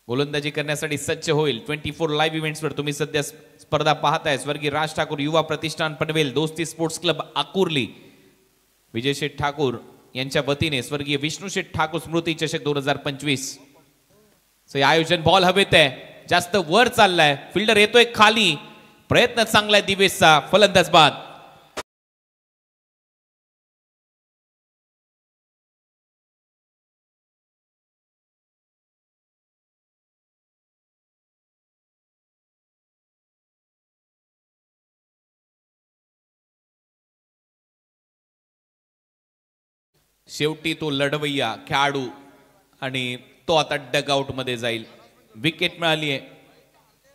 गोलंदाजी करण्यासाठी सज्ज होईल. 24 लाईव्ह इव्हेंट्सवर तुम्ही सध्या स्पर्धा पाहताय. स्वर्गीय राज ठाकूर युवा प्रतिष्ठान पनवेल, दोस्ती स्पोर्ट्स क्लब आकुर्ली, विजय शेठ ठाकूर यांच्या वतीने स्वर्गीय विष्णू शेठ ठाकूर स्मृती चषक 2025 आयोजन. बॉल हवेत आहे, जास्त वर चाललाय, फिल्डर येतोय खाली, प्रयत्न चांगला आहे दिवेशचा. फलंदाज बाद. शेवटी तो लढवय्या खेळाडू आणि तो आता डगआउट मध्ये जाईल. विकेट मिळाली आहे.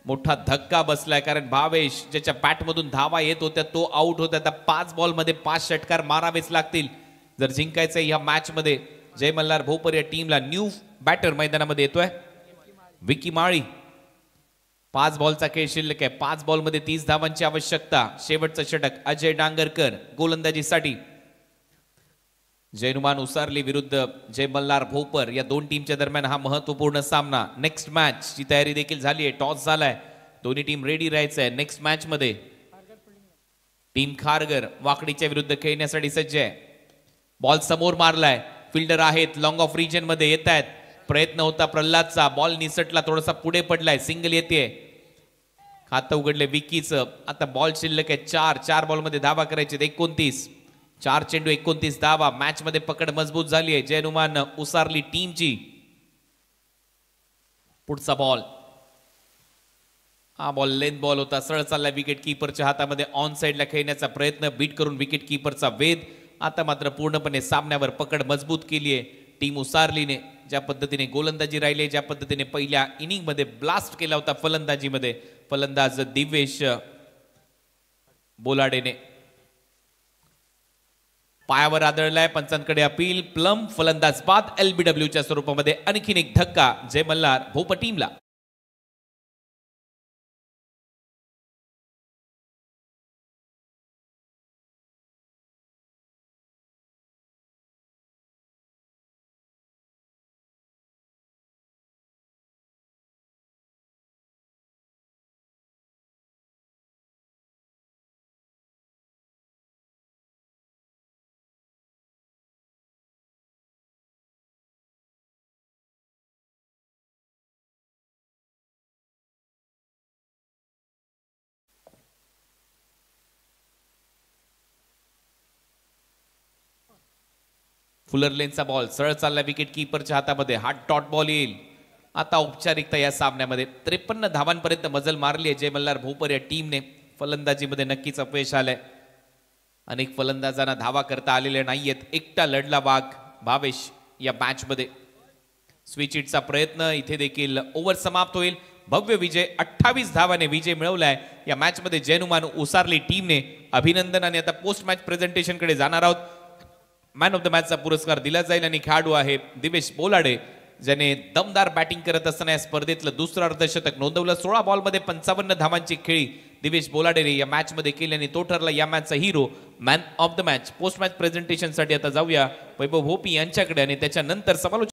मोठा धक्का बसलाय कारण भावेश ज्याच्या बॅटमधून धावा येत होत्या तो आउट होता. आता 5 बॉलमध्ये 5 षटकार मारावेच लागतील जर जिंकायचं या मॅच मध्ये. जय मल्हार भोपर या टीमला न्यू बॅटर मैदानामध्ये येतोय विकी माळी. 5 बॉलचा खेळ शिल्लक आहे. 5 बॉलमध्ये 30 धावांची आवश्यकता. शेवटचं षटक अजय डांगरकर गोलंदाजीसाठी. जैनुमान उसारली विरुद्ध जय मल्हार भोपर या दोन टीमच्या दरम्यान हा महत्वपूर्ण सामना. नेक्स्ट मॅच ची तयारी देखील झाली आहे. टॉस झालाय, दोन्ही टीम रेडी राहायचं आहे. नेक्स्ट मॅच मध्ये टीम खारगर वाकडीच्या विरुद्ध खेळण्यासाठी सज्ज आहे. बॉल समोर मारलाय, फिल्डर आहेत, लॉंग ऑफ रिजन मध्ये येत आहेत. प्रयत्न होता प्रल्हादचा, बॉल निसटला, थोडासा पुढे पडलाय, सिंगल येते. खातं उघडले विकीचं. आता बॉल शिल्लक आहे 4 बॉलमध्ये धावा करायचे 29. 4 चेंडू 29 धावा. मॅच मध्ये पकड मजबूत झाली आहे जैनुमान उसारली टीमची. पुढचा बॉल, हा बॉल लेंथ बॉल होता, सरळ चालला विकेट कीपरच्या हातामध्ये. ऑन साइडला खेळण्याचा प्रयत्न, बीट करून विकेट कीपरचा वेध. आता मात्र पूर्णपणे सामन्यावर पकड मजबूत केली आहे टीम उसारलीने. ज्या पद्धतीने गोलंदाजी राहिली, ज्या पद्धतीने पहिल्या इनिंग मध्ये ब्लास्ट केला होता फलंदाजीमध्ये फलंदाज दिवेश बोलाडेने. पायावर आदळलाय, पंचांकडे अपील. प्लम फलंदाज बाद. LBW च्या स्वरूपामध्ये आणखीन एक धक्का जय मल्हार भोपर टीमला. फुलर लेनचा बॉल सरळ चालला विकेट कीपरच्या हातामध्ये. हा डॉट बॉल येईल. आता औपचारिकता या सामन्यामध्ये 53 धावांपर्यंत मजल मारली आहे जय मल्हार भोपर या टीमने. फलंदाजीमध्ये नक्कीच अपयश आलंय. अनेक फलंदाजांना धावा करता आलेल्या नाहीयेत. एकटा लढला वाघ भावेश या मॅच मध्ये. स्विच हिटचा प्रयत्न इथे देखील ओव्हर समाप्त होईल. भव्य विजय 28 धावाने विजय मिळवलाय या मॅच मध्ये जैनुमान उसारली टीमने. अभिनंदन. आणि आता पोस्ट मॅच प्रेझेंटेशन कडे जाणार आहोत. मॅन ऑफ द मॅचचा पुरस्कार दिला जाईल आणि खेळाडू आहे दिवेश बोलाडे ज्याने दमदार बॅटिंग करत असताना या स्पर्धेतलं दुसरं अर्धशतक नोंदवलं. 16 बॉलमध्ये 55 धावांची खेळी दिवेश बोलाडेने या मॅच मध्ये केली आणि तो ठरला या मॅचचा hero man of the match. Post match presentation साठी आता जाऊया वैभव भोपी यांच्याकडे आणि त्याच्यानंतर समालोचन